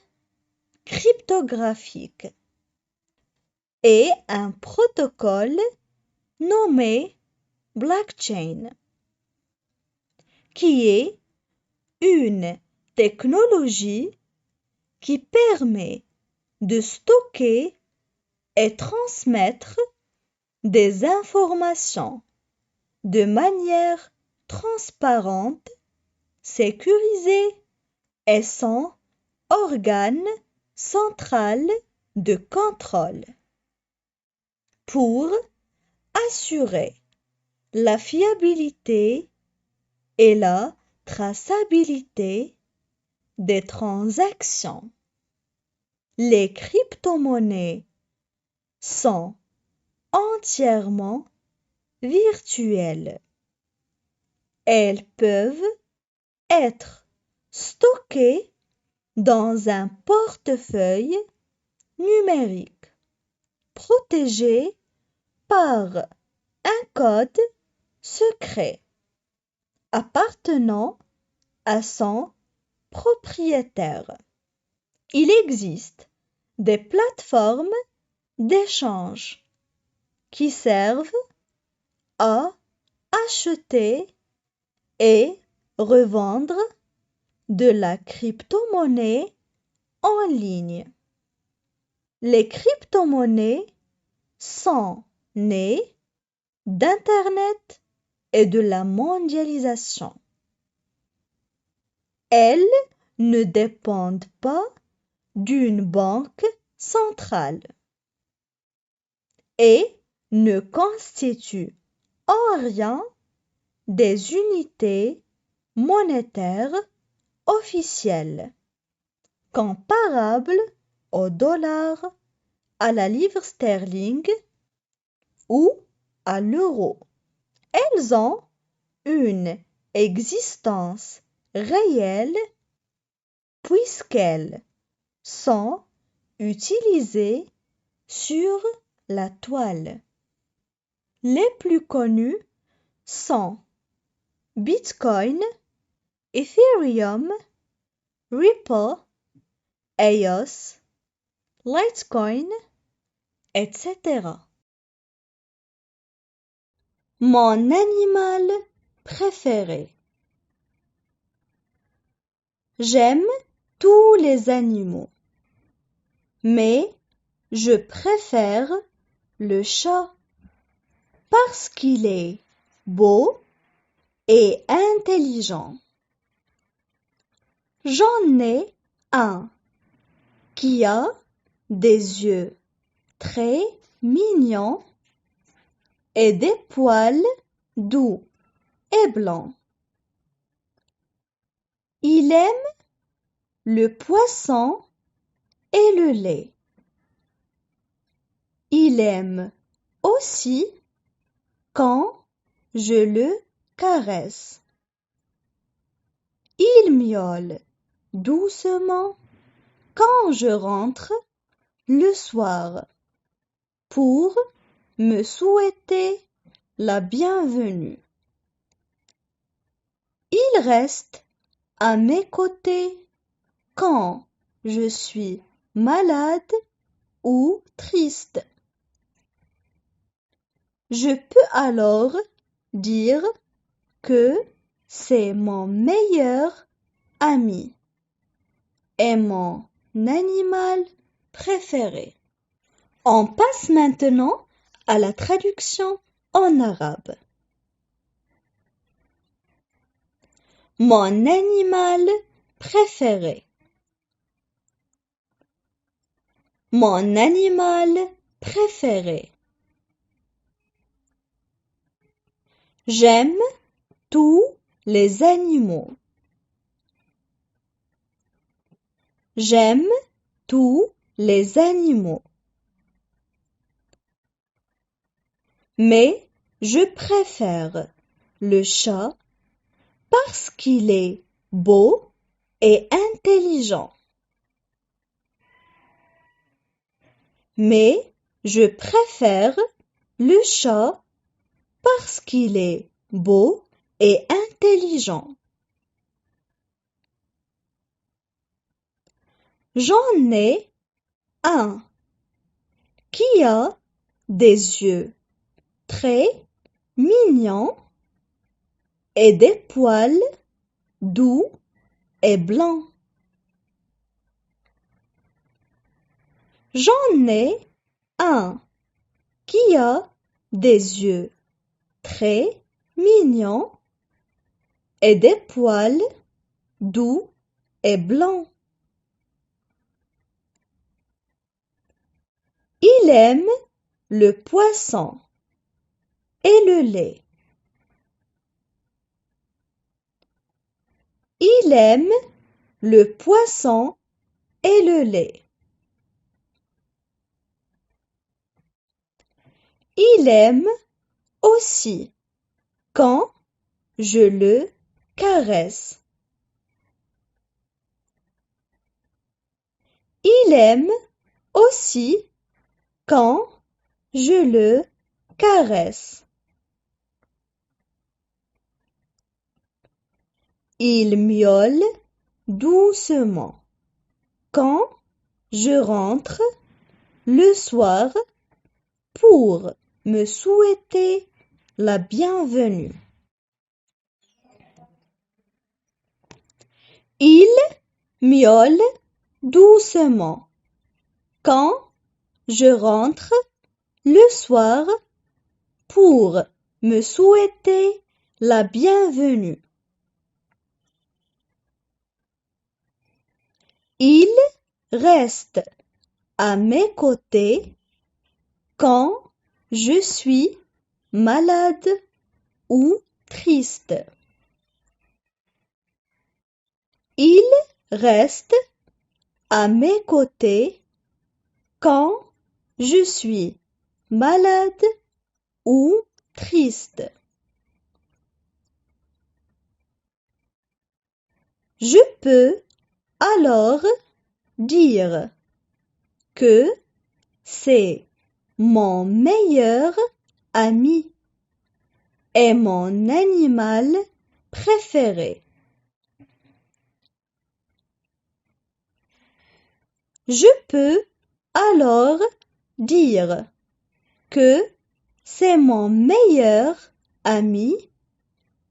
cryptographiques et un protocole nommé blockchain, qui est une technologie qui permet de stocker et transmettre des informations de manière transparente, sécurisée et sans organe central de contrôle, pour assurer la fiabilité et la traçabilité des transactions. Les crypto-monnaies sont entièrement virtuelles. Elles peuvent être stockées dans un portefeuille numérique protégé par un code secret appartenant à son propriétaire. Il existe des plateformes d'échange qui servent à acheter et revendre de la crypto-monnaie en ligne. Les crypto-monnaies sont nées d'Internet et de la mondialisation. Elles ne dépendent pas d'une banque centrale et ne constituent en rien des unités monétaires officielles comparables au dollar, à la livre sterling ou à l'euro. Elles ont une existence réelle puisqu'elles sont utilisées sur la toile. Les plus connus sont Bitcoin, Ethereum, Ripple, EOS, Litecoin, etc. Mon animal préféré. J'aime tous les animaux, mais je préfère le chat parce qu'il est beau et intelligent. J'en ai un qui a des yeux très mignons et des poils doux et blancs. Il aime le poisson et le lait. Il aime aussi quand je le caresse. Il miaule doucement quand je rentre le soir pour me souhaiter la bienvenue. Il reste à mes côtés quand je suis malade ou triste. Je peux alors dire que c'est mon meilleur ami et mon animal préféré. On passe maintenant à la traduction en arabe. Mon animal préféré. Mon animal préféré. J'aime tous les animaux. J'aime tous les animaux. Mais je préfère le chat parce qu'il est beau et intelligent. Mais je préfère le chat parce qu'il est beau et intelligent. J'en ai un qui a des yeux très mignons et des poils doux et blancs. J'en ai un qui a des yeux très mignons et des poils doux et blancs. Il aime le poisson et le lait. Il aime le poisson et le lait. Il aime aussi quand je le caresse. Il aime aussi quand je le caresse. Il miaule doucement quand je rentre le soir pour me souhaiter la bienvenue. Il miaule doucement quand je rentre le soir pour me souhaiter la bienvenue. Il reste à mes côtés quand je suis malade ou triste. Il reste à mes côtés quand je suis malade ou triste. Je peux alors dire que c'est mon meilleur ami et mon animal préféré. Je peux alors dire que c'est mon meilleur ami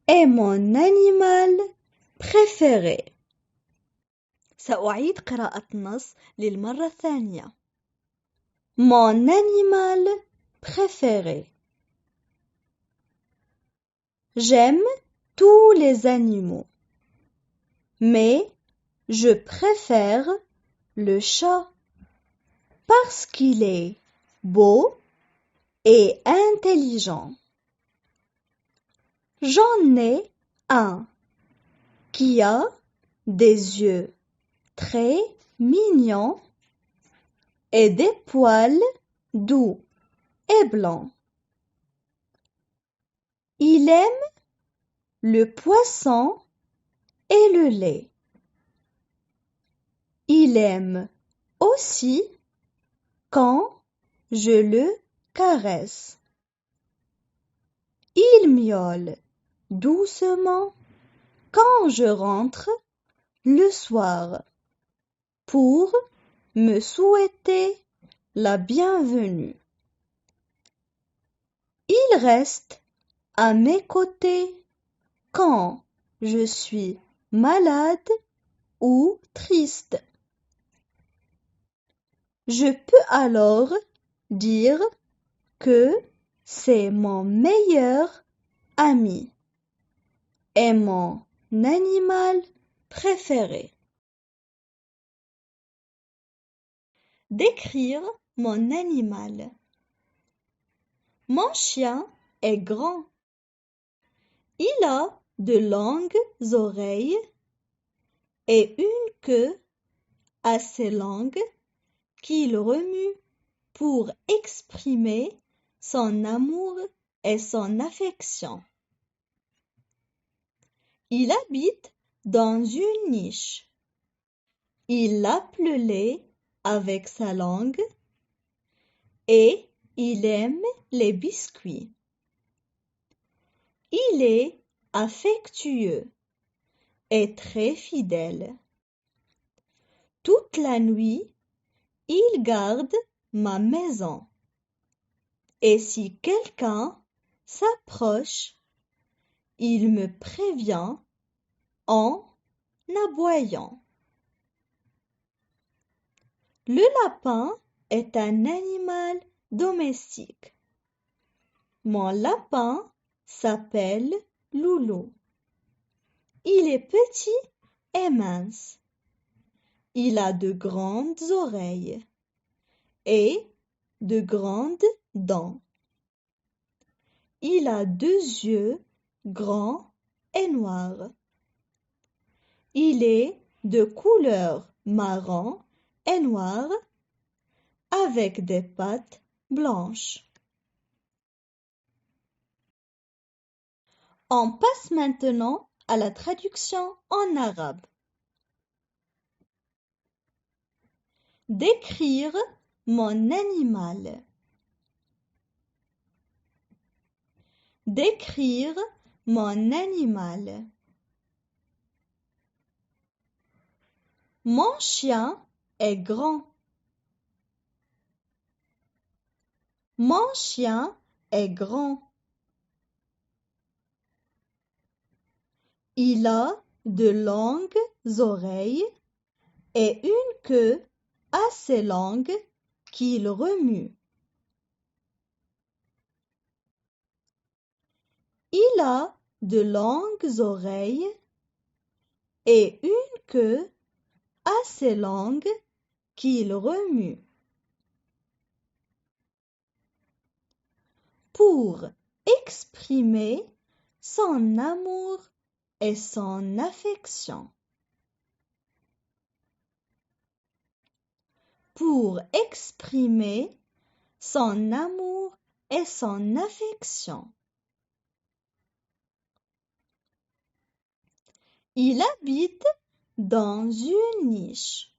et mon animal préféré. سأعيد قراءة النص للمرة الثانية. Mon animal préféré. J'aime tous les animaux, mais je préfère le chat parce qu'il est beau et intelligent. J'en ai un qui a des yeux très mignons et des poils doux et blancs. Il aime le poisson et le lait. Il aime aussi quand je le caresse. Il miaule doucement quand je rentre le soir pour me souhaiter la bienvenue. Il reste à mes côtés quand je suis malade ou triste. Je peux alors dire que c'est mon meilleur ami et mon animal préféré. Décrire mon animal. Mon chien est grand. Il a de longues oreilles et une queue assez longue qu'il remue pour exprimer son amour et son affection. Il habite dans une niche. Il lappe le lait avec sa langue et il aime les biscuits. Il est affectueux et très fidèle. Toute la nuit, il garde ma maison. Et si quelqu'un s'approche, il me prévient en aboyant. Le lapin est un animal domestique. Mon lapin s'appelle Loulou. Il est petit et mince. Il a de grandes oreilles et de grandes dents. Il a 2 yeux grands et noirs. Il est de couleur marron et noir avec des pattes blanches. On passe maintenant à la traduction en arabe. Décrire mon animal. Décrire mon animal. Mon chien est grand. Mon chien est grand. Il a de longues oreilles et une queue assez longue qu'il remue. Il a de longues oreilles et une queue assez longue qu'il remue. Pour exprimer son amour et son affection. Pour exprimer son amour et son affection. Il habite dans une niche.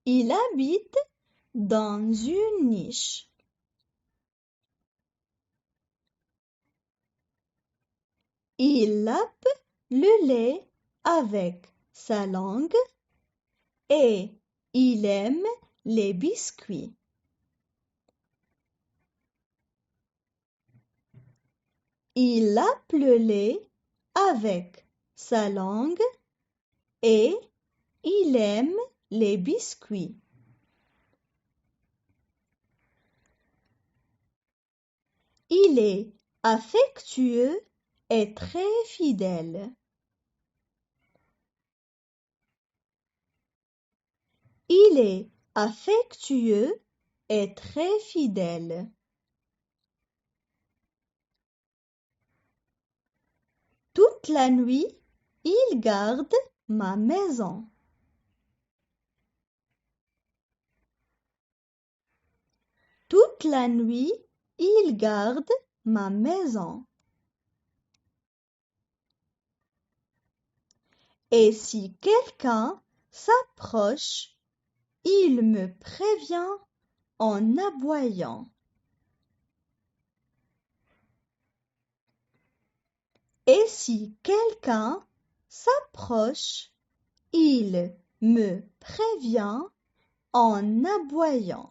Il habite dans une niche. Il lappe le lait avec sa langue et il aime les biscuits. Il lappe le lait avec sa langue et il aime les biscuits. Il est affectueux et très fidèle. Il est affectueux et très fidèle. Toute la nuit, il garde ma maison. Toute la nuit, il garde ma maison. Et si quelqu'un s'approche, il me prévient en aboyant. Et si quelqu'un s'approche, il me prévient en aboyant.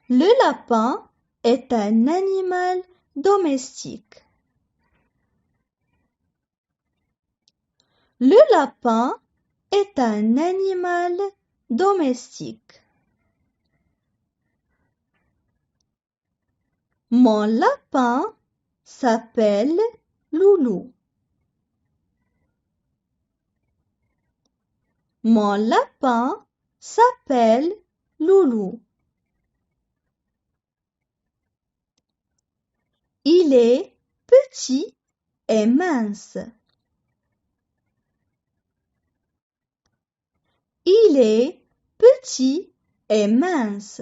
Le lapin est un animal domestique. Le lapin est un animal domestique. Mon lapin s'appelle Loulou. Mon lapin s'appelle Loulou. Il est petit et mince. Il est petit et mince.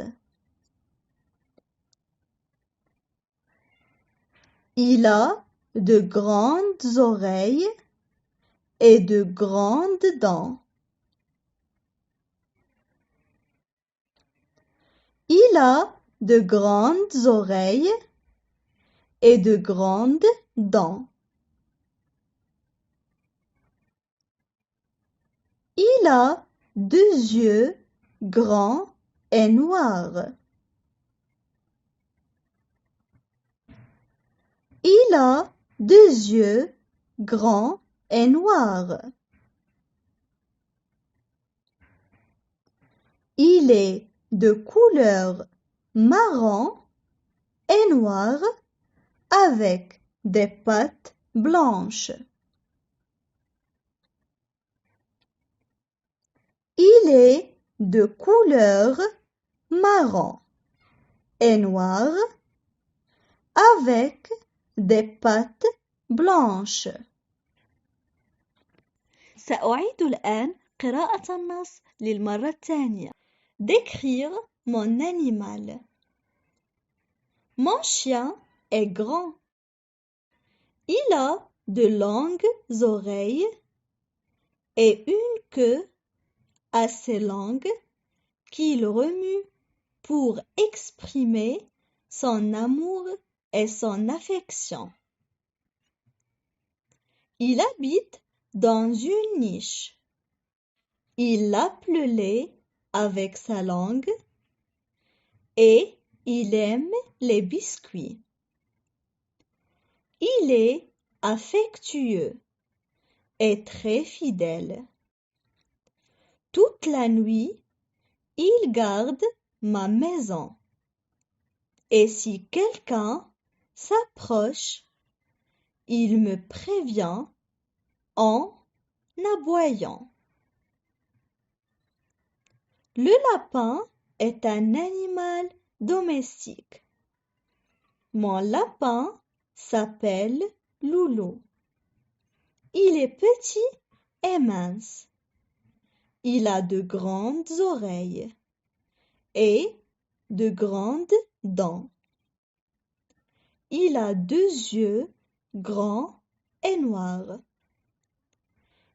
Il a de grandes oreilles et de grandes dents. Il a de grandes oreilles et de grandes dents. Il a 2 yeux grands et noirs. Il a 2 yeux grands et noirs. Il est de couleur marron et noir avec des pattes blanches. Il est de couleur marron et noir avec des pattes blanches. سأعيد الآن قراءة النص للمرة الثانية. Décrire mon animal. Mon chien est grand. Il a de longues oreilles et une queue assez longue qu'il remue pour exprimer son amour et son affection. Il habite dans une niche. Il lappe le lait avec sa langue et il aime les biscuits. Il est affectueux et très fidèle. Toute la nuit, il garde ma maison. Et si quelqu'un s'approche, il me prévient en aboyant. Le lapin est un animal domestique. Mon lapin s'appelle Loulou. Il est petit et mince. Il a de grandes oreilles et de grandes dents. Il a 2 yeux grands et noirs.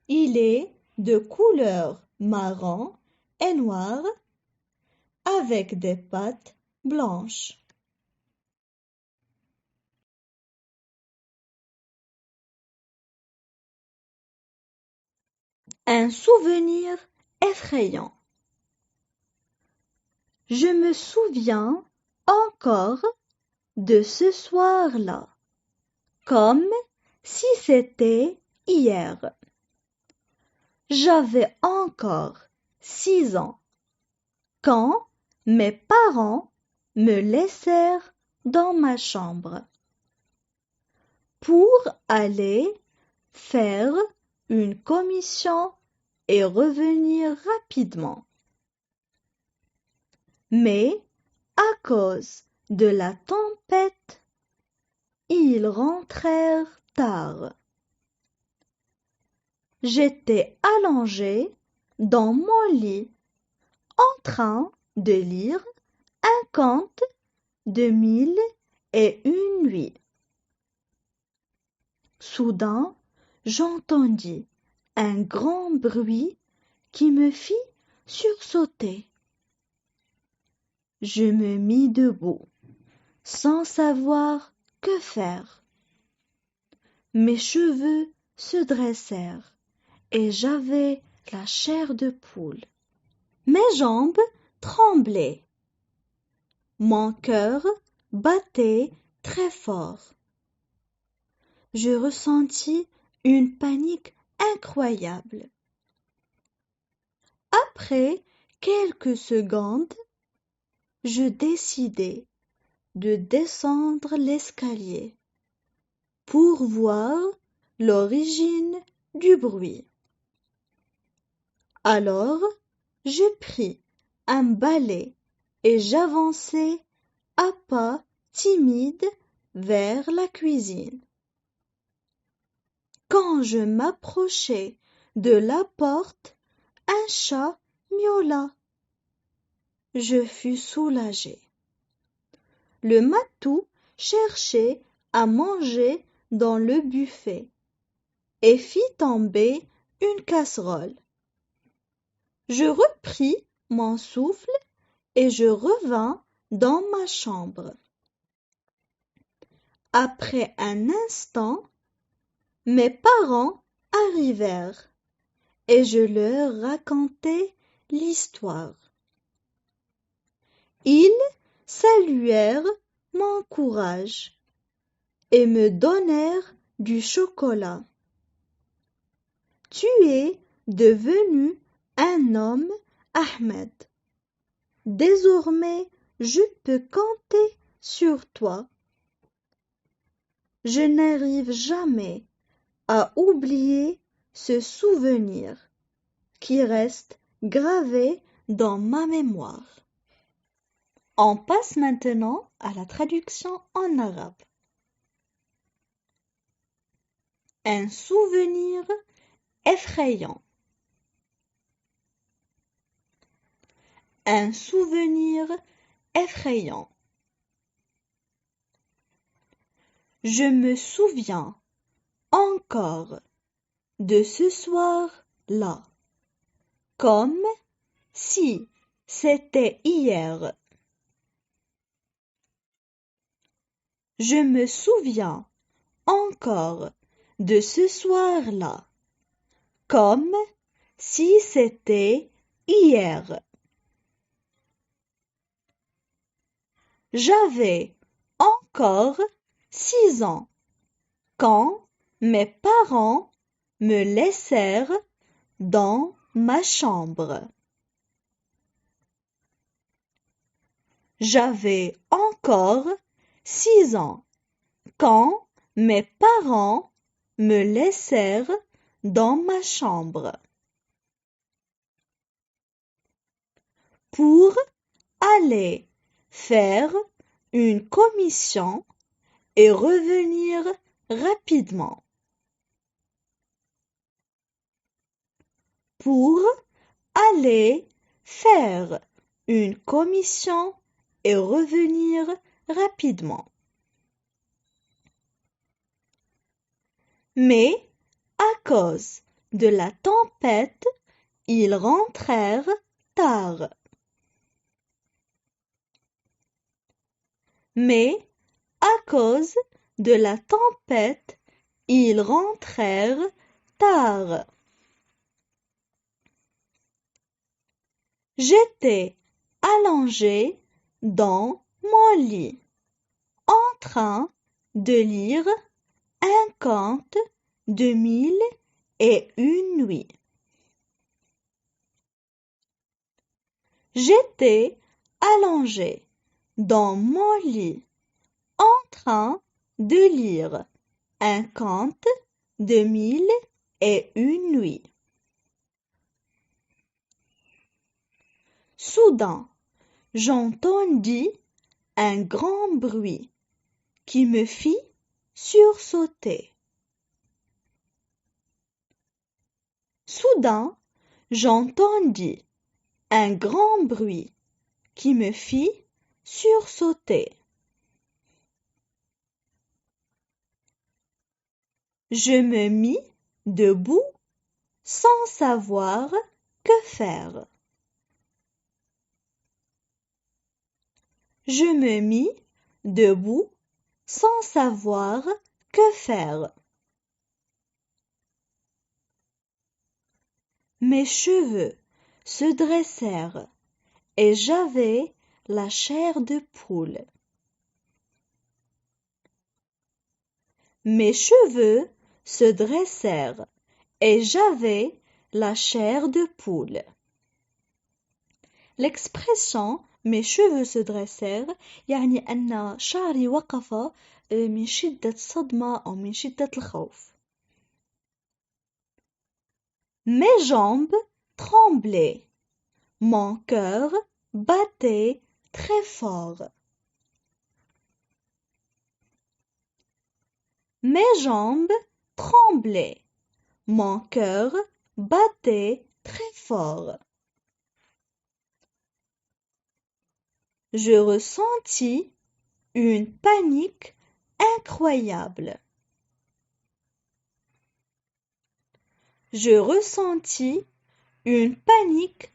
Il est de couleur marron et noir avec des pattes blanches. Un souvenir effrayant. Je me souviens encore de ce soir-là, comme si c'était hier. J'avais encore 6 ans quand mes parents me laissèrent dans ma chambre pour aller faire une commission et revenir rapidement. Mais à cause de la tempête, ils rentrèrent tard. J'étais allongée dans mon lit en train de lire un conte de 1001 nuits. Soudain, j'entendis un grand bruit qui me fit sursauter. Je me mis debout, sans savoir que faire. Mes cheveux se dressèrent et j'avais la chair de poule. Mes jambes tremblaient. Mon cœur battait très fort. Je ressentis une panique incroyable. Après quelques secondes, je décidai de descendre l'escalier pour voir l'origine du bruit. Alors, je pris un balai et j'avançai à pas timides vers la cuisine. Quand je m'approchai de la porte, un chat miaula. Je fus soulagée. Le matou cherchait à manger dans le buffet et fit tomber une casserole. Je repris mon souffle et je revins dans ma chambre. Après un instant, mes parents arrivèrent et je leur racontai l'histoire. Ils saluèrent mon courage et me donnèrent du chocolat. Tu es devenu un homme, Ahmed. Désormais, je peux compter sur toi. Je n'arrive jamais à oublier ce souvenir qui reste gravé dans ma mémoire. On passe maintenant à la traduction en arabe. Un souvenir effrayant. Un souvenir effrayant. Je me souviens encore de ce soir-là, comme si c'était hier. Je me souviens encore de ce soir-là, comme si c'était hier. J'avais encore 6 ans quand mes parents me laissèrent dans ma chambre. J'avais encore 6 ans quand mes parents me laissèrent dans ma chambre. Pour aller faire une commission et revenir rapidement. Pour aller faire une commission et revenir rapidement. Mais à cause de la tempête, ils rentrèrent tard. Mais à cause de la tempête, ils rentrèrent tard. J'étais allongée dans mon lit, en train de lire un conte de 1001 nuits. J'étais allongée dans mon lit, en train de lire un conte de 1001 nuits. Soudain, j'entendis un grand bruit qui me fit sursauter. Soudain, j'entendis un grand bruit qui me fit sursauter. Je me mis debout sans savoir que faire. Je me mis debout sans savoir que faire. Mes cheveux se dressèrent et j'avais la chair de poule. Mes cheveux se dressèrent et j'avais la chair de poule. L'expression mes cheveux se dressèrent يعني أن شعري وقف من شدة الصدمة أو من شدة الخوف. Mes jambes tremblaient. Mon cœur battait très fort. Mes jambes tremblaient. Mon cœur battait très fort. Je ressentis une panique incroyable. Je ressentis une panique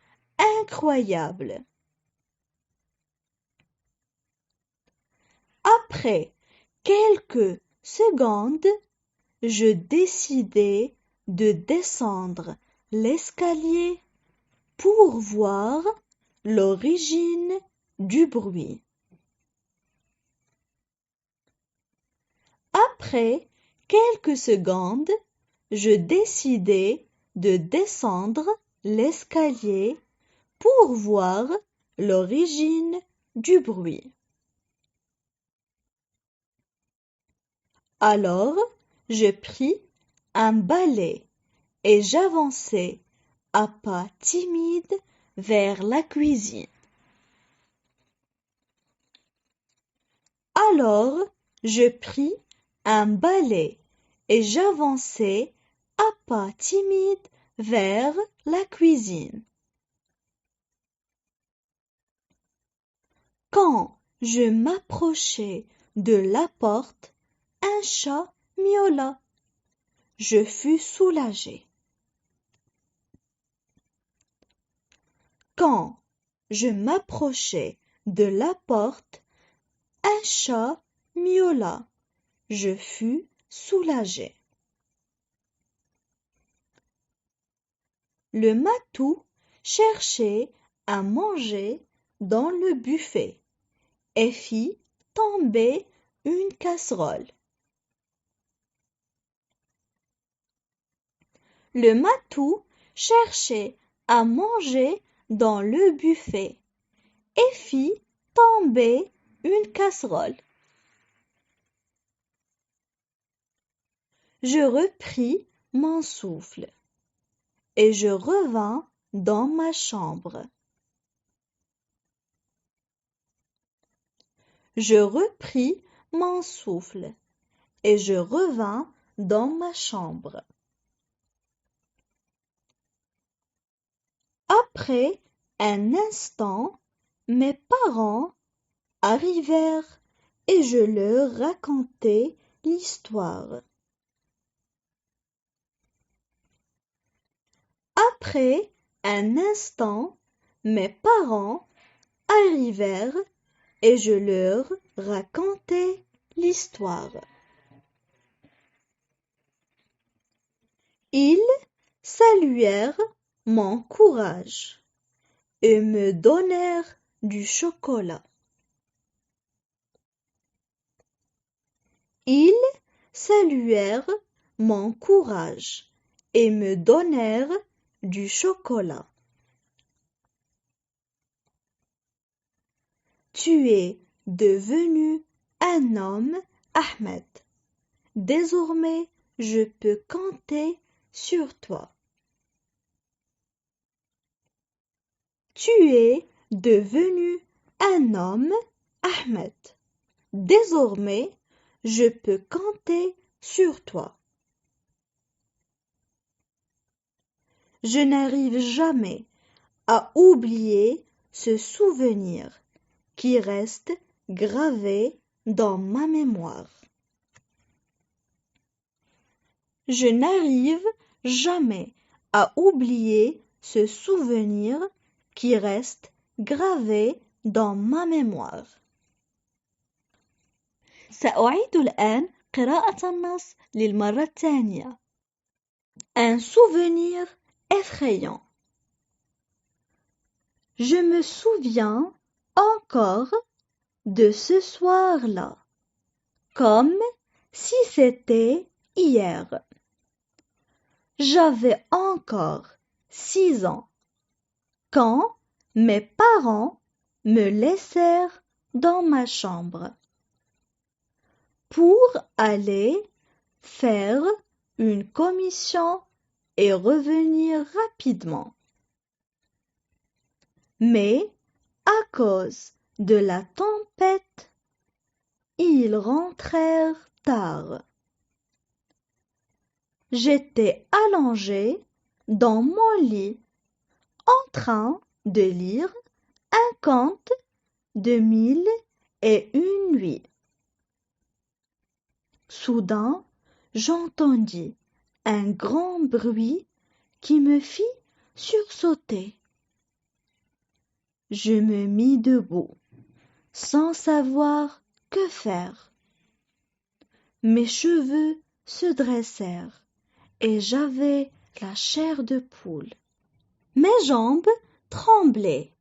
incroyable. Après quelques secondes, je décidai de descendre l'escalier pour voir l'origine du bruit. Après quelques secondes, je décidai de descendre l'escalier pour voir l'origine du bruit. Alors, je pris un balai et j'avançai à pas timides vers la cuisine. Alors, je pris un balai et j'avançai à pas timides vers la cuisine. Quand je m'approchai de la porte, un chat miaula. Je fus soulagée. Quand je m'approchai de la porte, un chat miaula. Je fus soulagée. Le matou cherchait à manger dans le buffet et fit tomber une casserole. Le matou cherchait à manger dans le buffet et fit tomber une casserole. Je repris mon souffle et je revins dans ma chambre. Je repris mon souffle et je revins dans ma chambre. Après un instant, mes parents arrivèrent et je leur racontai l'histoire. Après un instant, mes parents arrivèrent et je leur racontai l'histoire. Ils saluèrent mon courage et me donnèrent du chocolat. Ils saluèrent mon courage et me donnèrent du chocolat. Tu es devenu un homme, Ahmed. Désormais, je peux compter sur toi. Tu es devenu un homme, Ahmed. Désormais, je peux compter sur toi. Je n'arrive jamais à oublier ce souvenir qui reste gravé dans ma mémoire. Je n'arrive jamais à oublier ce souvenir qui reste gravé dans ma mémoire. سأعيد الآن قراءة النص للمرة الثانية. Un souvenir effrayant. Je me souviens encore de ce soir-là, comme si c'était hier. J'avais encore 6 ans quand mes parents me laissèrent dans ma chambre pour aller faire une commission et revenir rapidement. Mais à cause de la tempête, ils rentrèrent tard. J'étais allongée dans mon lit en train de lire un conte de 1001 nuits. Soudain, j'entendis un grand bruit qui me fit sursauter. Je me mis debout, sans savoir que faire. Mes cheveux se dressèrent et j'avais la chair de poule. Mes jambes tremblaient.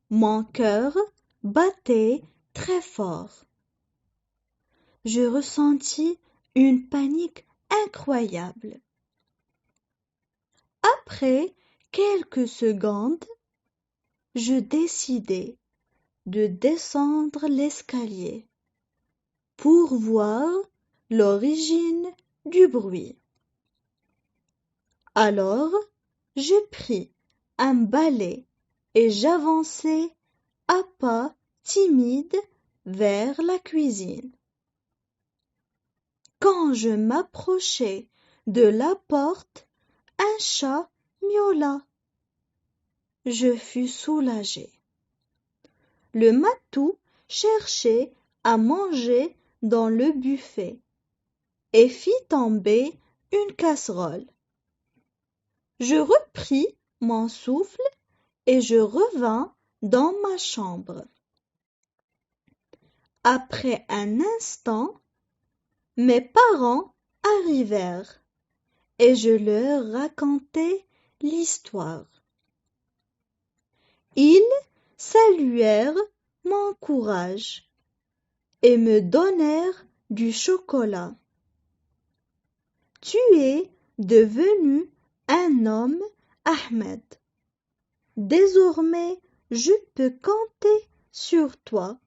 Mon cœur battait très fort. Je ressentis une panique incroyable. Après quelques secondes, je décidai de descendre l'escalier pour voir l'origine du bruit. Alors, je pris un balai et j'avançai à pas timides vers la cuisine. Quand je m'approchai de la porte, un chat miaula. Je fus soulagée. Le matou cherchait à manger dans le buffet et fit tomber une casserole. Je repris mon souffle et je revins dans ma chambre. Après un instant, mes parents arrivèrent et je leur racontai l'histoire. Ils saluèrent mon courage et me donnèrent du chocolat. Tu es devenu un homme, Ahmed. Désormais, je peux compter sur toi.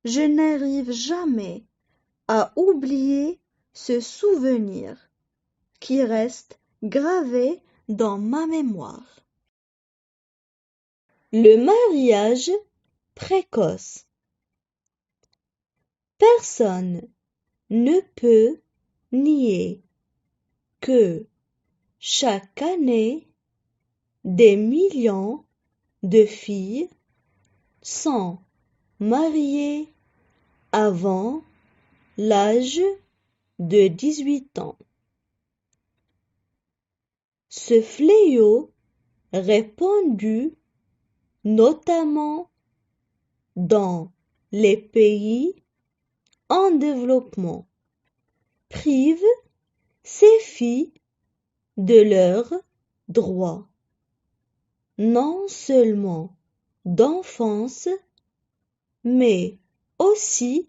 Je n'arrive jamais à oublier ce souvenir qui reste gravé dans ma mémoire. Le mariage précoce. Personne ne peut nier que chaque année, des millions de filles sont mariées avant l'âge de 18 ans. Ce fléau répandu notamment dans les pays en développement prive ces filles de leurs droits, non seulement d'enfance, mais aussi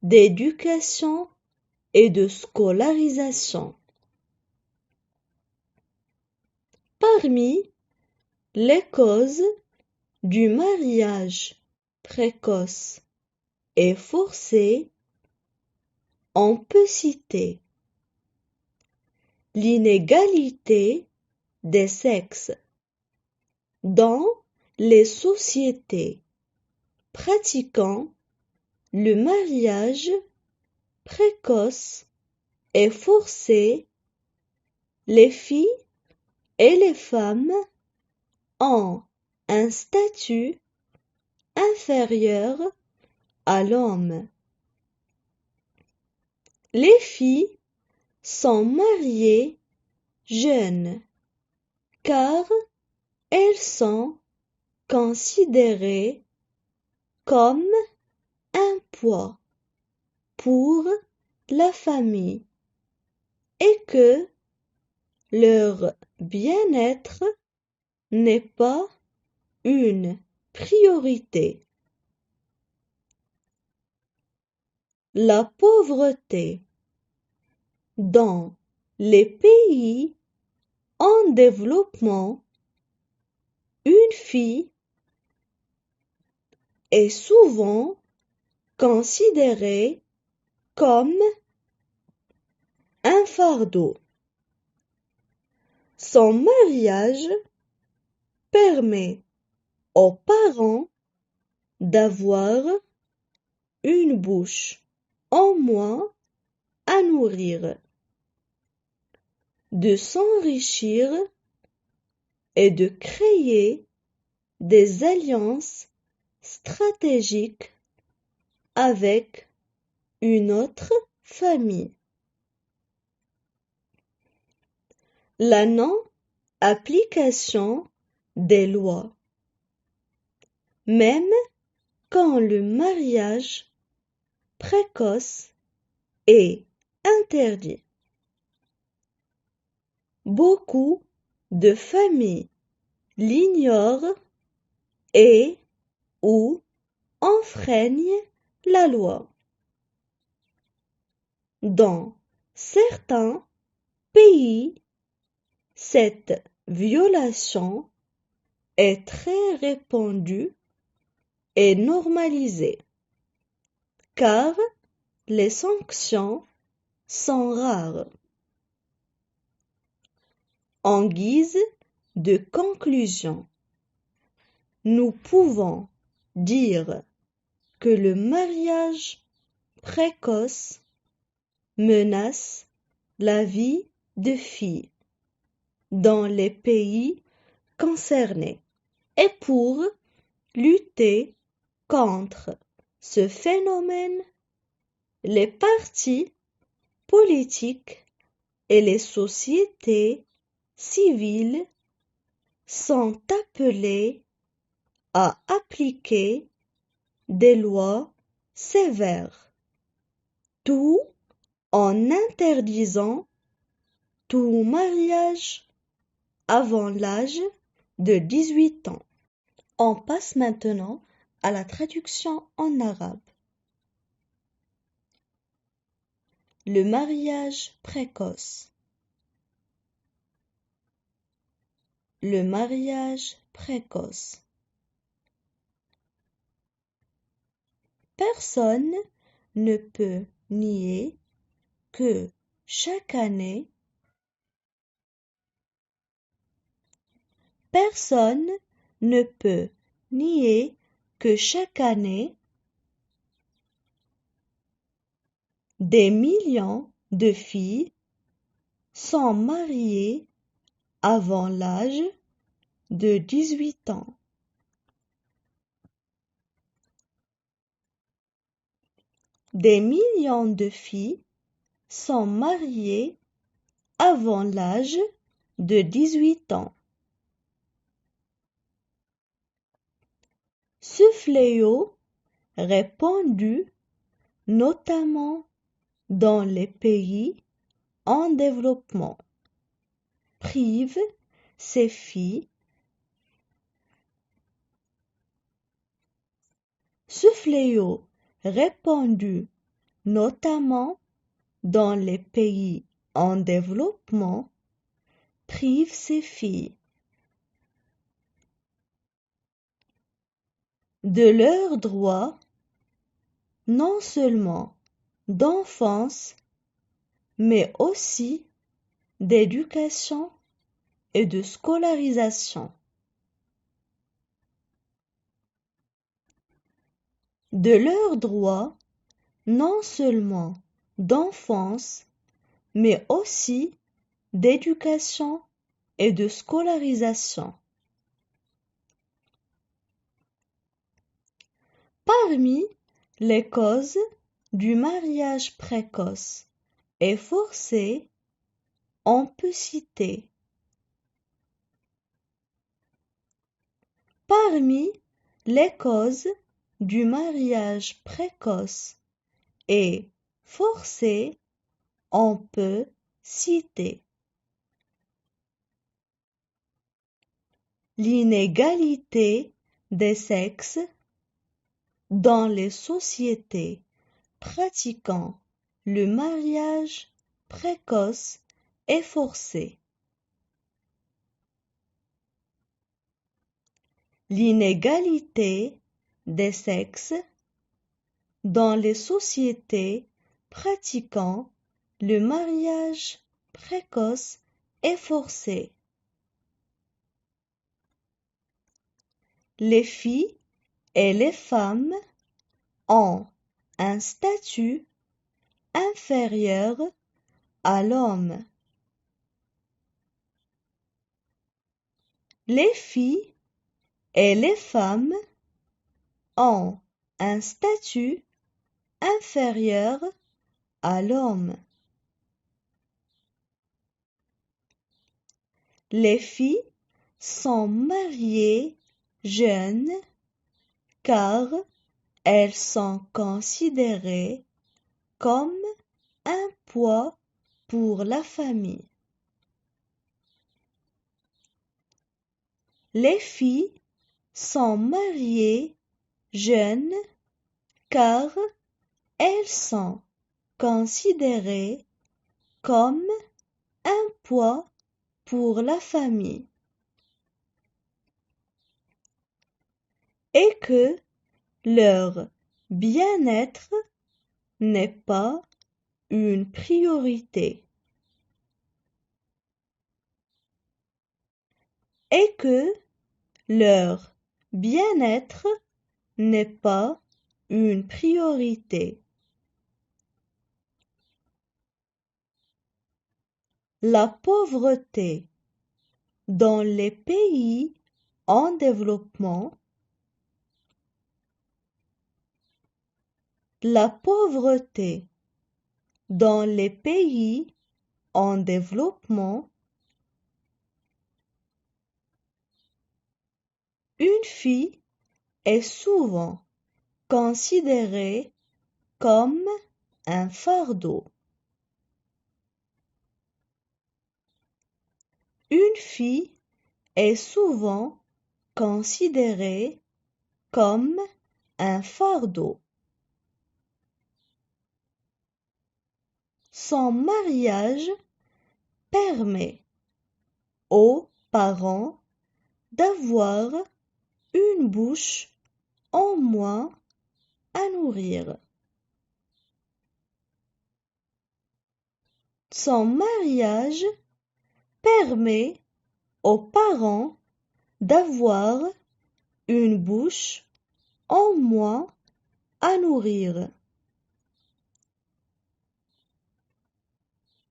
d'éducation et de scolarisation. Parmi les causes du mariage précoce et forcé, on peut citer l'inégalité des sexes dans les sociétés pratiquant le mariage précoce et forcé. Les filles et les femmes ont un statut inférieur à l'homme. Les filles sont mariées jeunes, car elles sont considérées comme un poids pour la famille et que leur bien-être n'est pas une priorité. La pauvreté dans les pays en développement, une fille est souvent considérée comme un fardeau. Son mariage permet aux parents d'avoir une bouche en moins à nourrir, de s'enrichir et de créer des alliances stratégiques avec une autre famille. La non-application des lois, même quand le mariage précoce est interdit. Beaucoup de familles l'ignorent et ou enfreignent la loi. Dans certains pays, cette violation est très répandue et normalisée, car les sanctions sont rares. En guise de conclusion, nous pouvons dire que le mariage précoce menace la vie de filles dans les pays concernés. Et pour lutter contre ce phénomène, les partis politiques et les sociétés civiles sont appelés à appliquer des lois sévères, tout en interdisant tout mariage avant l'âge de 18 ans. On passe maintenant à la traduction en arabe. Le mariage précoce. Le mariage précoce. Personne ne peut nier que chaque année, personne ne peut nier que chaque année, des millions de filles sont mariées avant l'âge de 18 ans. Des millions de filles sont mariées avant l'âge de 18 ans. Ce fléau répandu notamment dans les pays en développement prive ces filles. Ce fléau répandu notamment dans les pays en développement prive ces filles de leurs droits non seulement d'enfance mais aussi d'éducation et de scolarisation, de leurs droits non seulement d'enfance mais aussi d'éducation et de scolarisation. Parmi les causes du mariage précoce et forcé, on peut citer parmi les causes du mariage précoce et forcé, on peut citer l'inégalité des sexes dans les sociétés pratiquant le mariage précoce et forcé. L'inégalité des sexes dans les sociétés pratiquant le mariage précoce et forcé. Les filles et les femmes ont un statut inférieur à l'homme. Les filles et les femmes ont un statut inférieur à l'homme. Les filles sont mariées jeunes car elles sont considérées comme un poids pour la famille. Les filles sont mariées jeunes car elles sont considérées comme un poids pour la famille et que leur bien-être n'est pas une priorité et que leur bien-être n'est pas une priorité. La pauvreté dans les pays en développement. La pauvreté dans les pays en développement. Une fille est souvent considérée comme un fardeau. Une fille est souvent considérée comme un fardeau. Son mariage permet aux parents d'avoir une bouche en moins à nourrir. Son mariage permet aux parents d'avoir une bouche en moins à nourrir.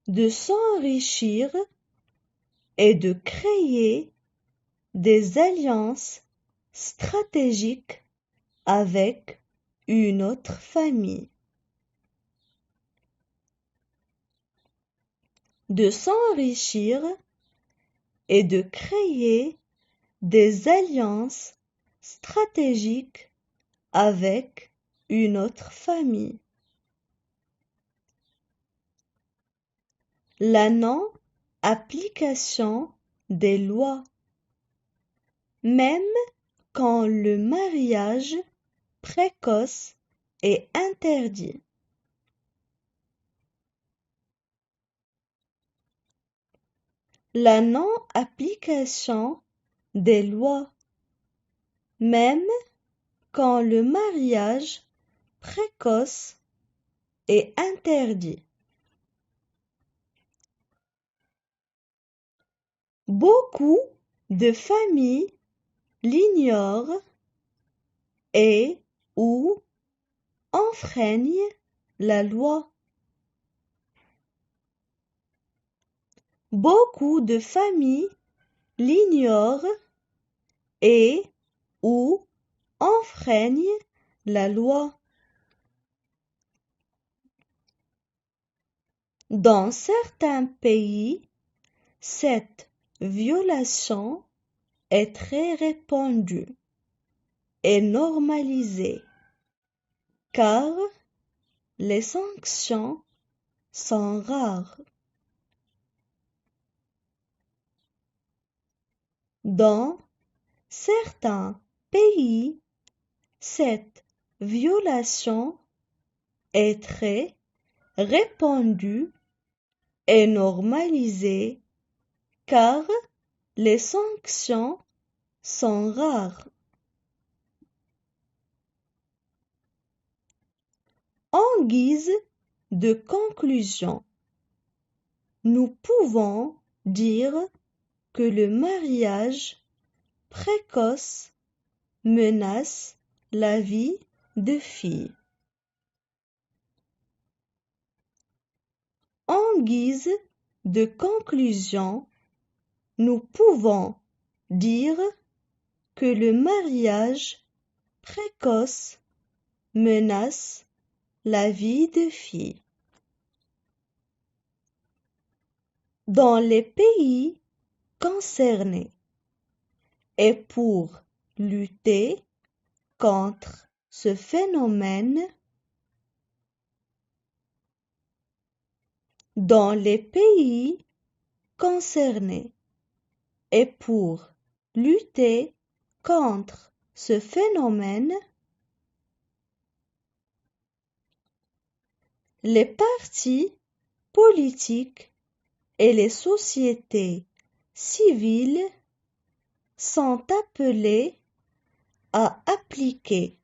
De s'enrichir et de créer des alliances stratégiques avec une autre famille. De s'enrichir et de créer des alliances stratégiques avec une autre famille. La non-application des lois, même quand le mariage précoce est interdit. La non-application des lois, même quand le mariage précoce est interdit. Beaucoup de familles l'ignorent et ou enfreignent la loi. Beaucoup de familles l'ignorent et ou enfreignent la loi. Dans certains pays, cette violation est très répandue et normalisée, car les sanctions sont rares. Dans certains pays, cette violation est très répandue et normalisée, car les sanctions sont rares. En guise de conclusion, nous pouvons dire que le mariage précoce menace la vie de filles. En guise de conclusion, nous pouvons dire que le mariage précoce menace la vie de filles. Dans les pays concernés et pour lutter contre ce phénomène, dans les pays concernés et pour lutter contre ce phénomène, les partis politiques et les sociétés civiles sont appelés à appliquer.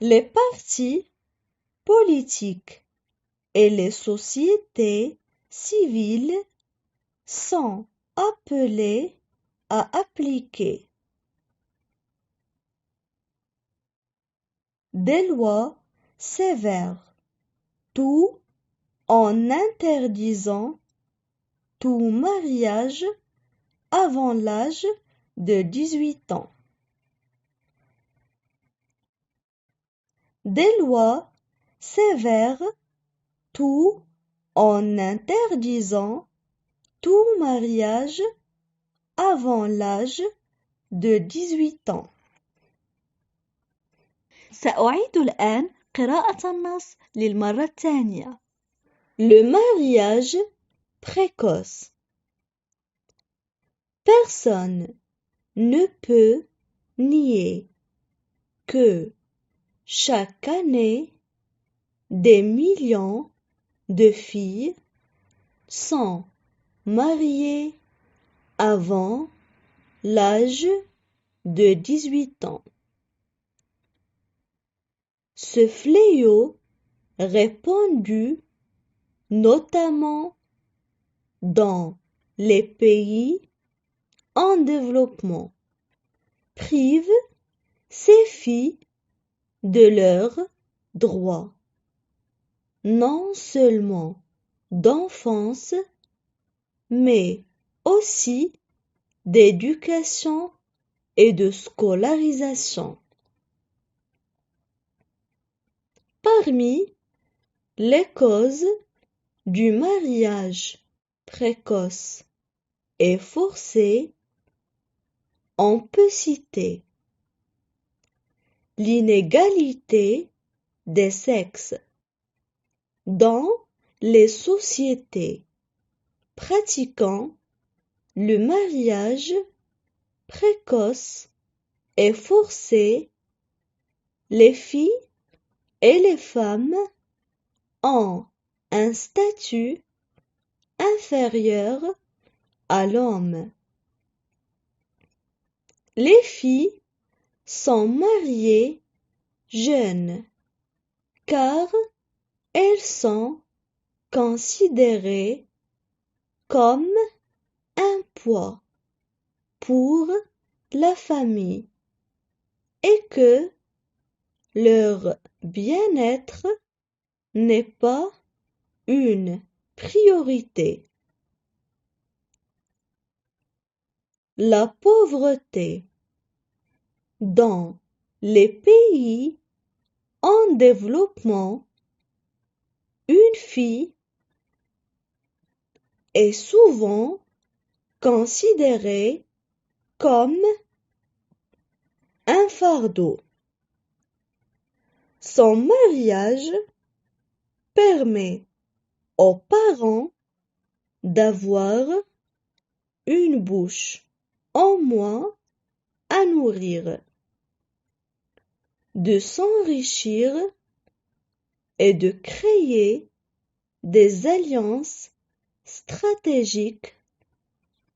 Les partis politiques et les sociétés civiles sont appelés à appliquer des lois sévères, tout en interdisant tout mariage avant l'âge de 18 ans. Des lois sévères, tout en interdisant tout mariage avant l'âge de 18 ans. سأعيد الآن قراءة النص للمرة الثانية. Le mariage précoce. Personne ne peut nier que chaque année, des millions de filles sont mariées avant l'âge de 18 ans. Ce fléau répandu notamment dans les pays en développement prive ces filles de leurs droits, non seulement d'enfance, mais aussi d'éducation et de scolarisation. Parmi les causes du mariage précoce et forcé, on peut citer l'inégalité des sexes dans les sociétés pratiquant le mariage précoce et forcé. Les filles et les femmes ont un statut inférieur à l'homme. Les filles sont mariées jeunes car elles sont considérées comme un poids pour la famille et que leur bien-être n'est pas une priorité. La pauvreté. Dans les pays en développement, une fille est souvent considéré comme un fardeau. Son mariage permet aux parents d'avoir une bouche en moins à nourrir, de s'enrichir et de créer des alliances stratégiques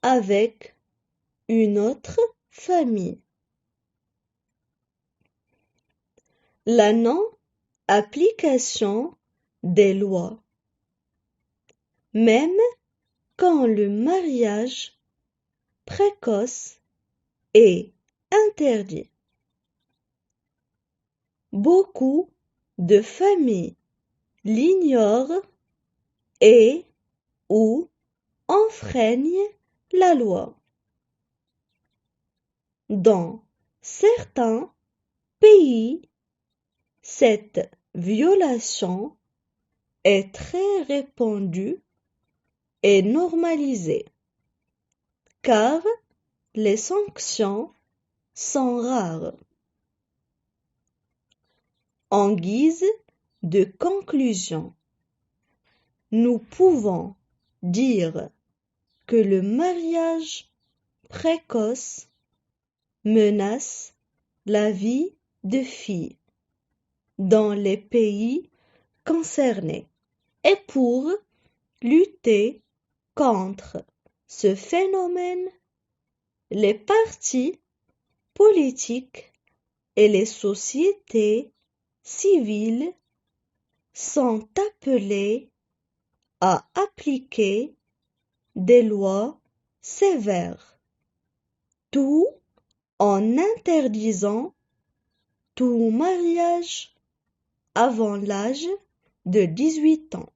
avec une autre famille. La non-application des lois, même quand le mariage précoce est interdit. Beaucoup de familles l'ignorent et ou enfreignent la loi. Dans certains pays, cette violation est très répandue et normalisée, car les sanctions sont rares. En guise de conclusion, nous pouvons dire que le mariage précoce menace la vie de filles dans les pays concernés. Et pour lutter contre ce phénomène, les partis politiques et les sociétés civiles sont appelés à appliquer des lois sévères, tout en interdisant tout mariage avant l'âge de 18 ans.